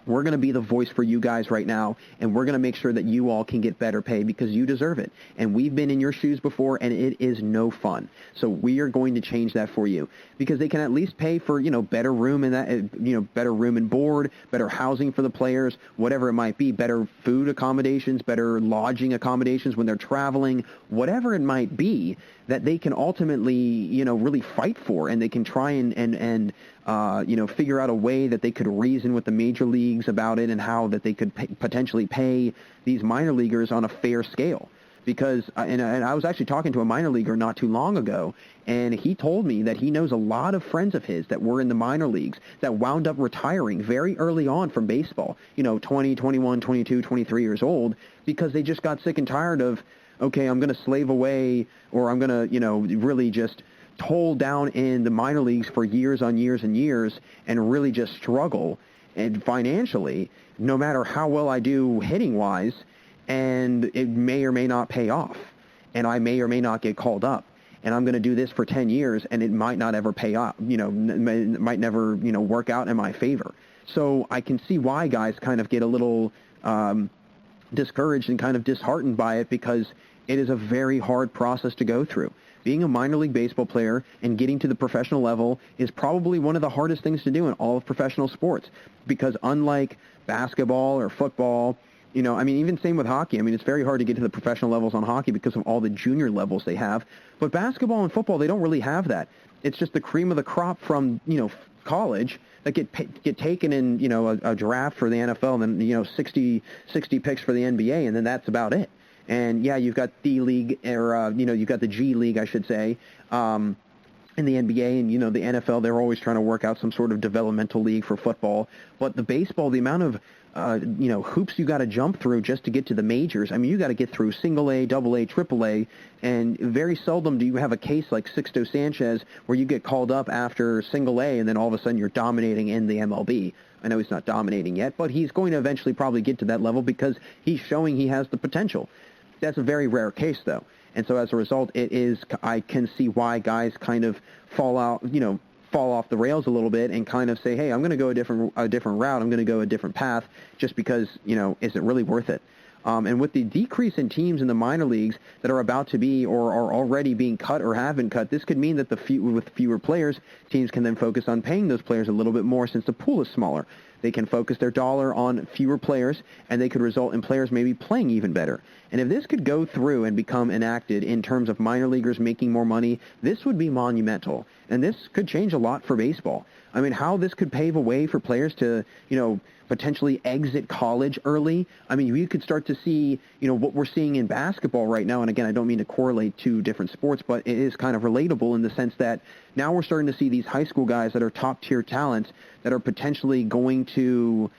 we're going to be the voice for you guys right now, and we're going to make sure that you all can get better pay because you deserve it. And we've been in your shoes before, and it is no fun. So we are going to change that for you because they can at least pay for, better room and that, better room and board, better housing for the players, whatever it might be, better food accommodations, better lodging accommodations when they're traveling, whatever it might be that they can ultimately, really fight for, and they can try and figure out a way that they could reason with the major leagues about it and how that they could potentially pay these minor leaguers on a fair scale. Because, and I was actually talking to a minor leaguer not too long ago, and he told me that he knows a lot of friends of his that were in the minor leagues that wound up retiring very early on from baseball, 20, 21, 22, 23 years old, because they just got sick and tired of, okay, I'm going to slave away, or I'm going to, really just toll down in the minor leagues for years on years and years and really just struggle and financially, no matter how well I do hitting-wise, and it may or may not pay off, and I may or may not get called up. And I'm going to do this for 10 years, and it might not ever pay off, might never, work out in my favor. So I can see why guys kind of get a little discouraged and kind of disheartened by it, because it is a very hard process to go through. Being a minor league baseball player and getting to the professional level is probably one of the hardest things to do in all of professional sports, because unlike basketball or football, even same with hockey. I mean, it's very hard to get to the professional levels on hockey because of all the junior levels they have. But basketball and football, they don't really have that. It's just the cream of the crop from, college that get taken in, a draft for the NFL, and then, 60 picks for the NBA, and then that's about it. And yeah, you've got the league, or you've got the G League, I should say, in the NBA, and the NFL. They're always trying to work out some sort of developmental league for football. But the baseball, the amount of hoops you got to jump through just to get to the majors. I mean, you got to get through single A, double A, triple A, and very seldom do you have a case like Sixto Sanchez where you get called up after single A and then all of a sudden you're dominating in the MLB. I know he's not dominating yet, but he's going to eventually probably get to that level because he's showing he has the potential. That's a very rare case, though. And so as a result, I can see why guys kind of fall off the rails a little bit and kind of say, hey, I'm going to go a different route. I'm going to go a different path just because, is it really worth it? And with the decrease in teams in the minor leagues that are about to be or are already being cut or have been cut, this could mean that with fewer players, teams can then focus on paying those players a little bit more since the pool is smaller. They can focus their dollar on fewer players, and they could result in players maybe playing even better. And if this could go through and become enacted in terms of minor leaguers making more money, this would be monumental. And this could change a lot for baseball. I mean, how this could pave a way for players to, potentially exit college early. I mean, you could start to see, what we're seeing in basketball right now. And again, I don't mean to correlate two different sports, but it is kind of relatable in the sense that now we're starting to see these high school guys that are top-tier talents that are potentially going to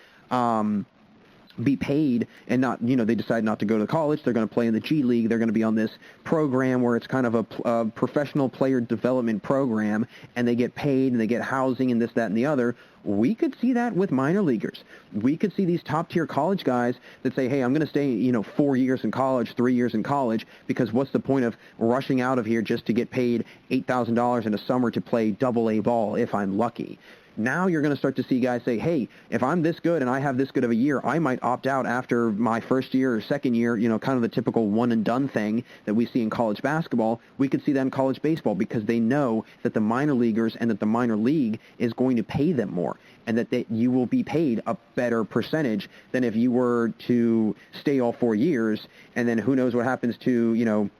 be paid and not, they decide not to go to college. They're going to play in the G League. They're going to be on this program where it's kind of a professional player development program, and they get paid and they get housing and this, that, and the other. We could see that with minor leaguers. We could see these top-tier college guys that say, hey, I'm going to stay, 4 years in college, 3 years in college, because what's the point of rushing out of here just to get paid $8,000 in a summer to play double-A ball if I'm lucky? Now you're going to start to see guys say, hey, if I'm this good and I have this good of a year, I might opt out after my first year or second year, kind of the typical one-and-done thing that we see in college basketball. We could see that in college baseball because they know that the minor leaguers and that the minor league is going to pay them more, and that you will be paid a better percentage than if you were to stay all 4 years, and then who knows what happens to,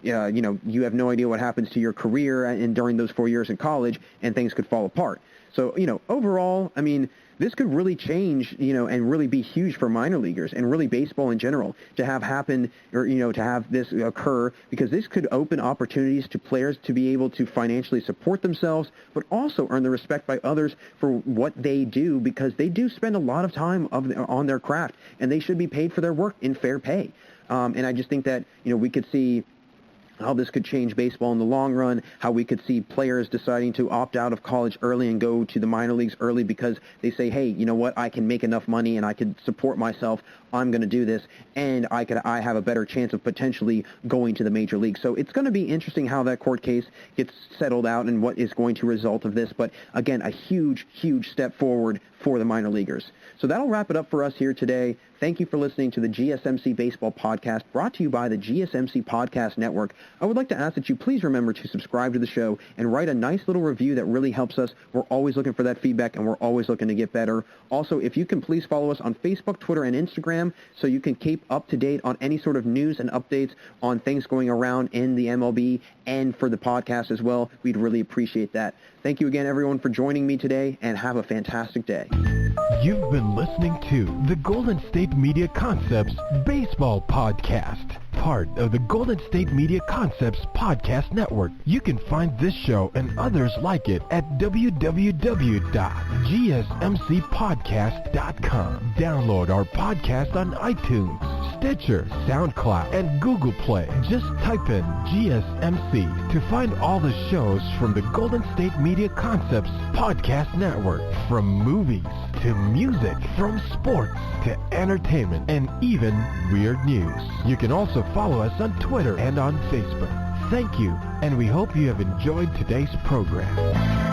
you have no idea what happens to your career and during those 4 years in college, and things could fall apart. So, overall, I mean, this could really change, and really be huge for minor leaguers and really baseball in general to have happen, or, to have this occur, because this could open opportunities to players to be able to financially support themselves, but also earn the respect by others for what they do, because they do spend a lot of time on their craft, and they should be paid for their work in fair pay. And I just think that, we could see how this could change baseball in the long run, how we could see players deciding to opt out of college early and go to the minor leagues early because they say, hey, you know what, I can make enough money and I can support myself, I'm going to do this, and I have a better chance of potentially going to the major leagues. So it's going to be interesting how that court case gets settled out and what is going to result of this. But again, a huge, huge step forward for the minor leaguers. So that'll wrap it up for us here today. Thank you for listening to the GSMC Baseball Podcast, brought to you by the GSMC Podcast Network. I would like to ask that you please remember to subscribe to the show and write a nice little review that really helps us. We're always looking for that feedback, and we're always looking to get better. Also, if you can please follow us on Facebook, Twitter, and Instagram so you can keep up to date on any sort of news and updates on things going around in the MLB and for the podcast as well. We'd really appreciate that. Thank you again, everyone, for joining me today, and have a fantastic day. You've been listening to the Golden State Media Concepts Baseball Podcast, part of the Golden State Media Concepts Podcast Network. You can find this show and others like it at www.gsmcpodcast.com. Download our podcast on iTunes, Stitcher, SoundCloud, and Google Play. Just type in GSMC to find all the shows from the Golden State Media Concepts Podcast Network, from movies to music, from sports to entertainment, and even weird news. You can also follow us on Twitter and on Facebook. Thank you, and we hope you have enjoyed today's program.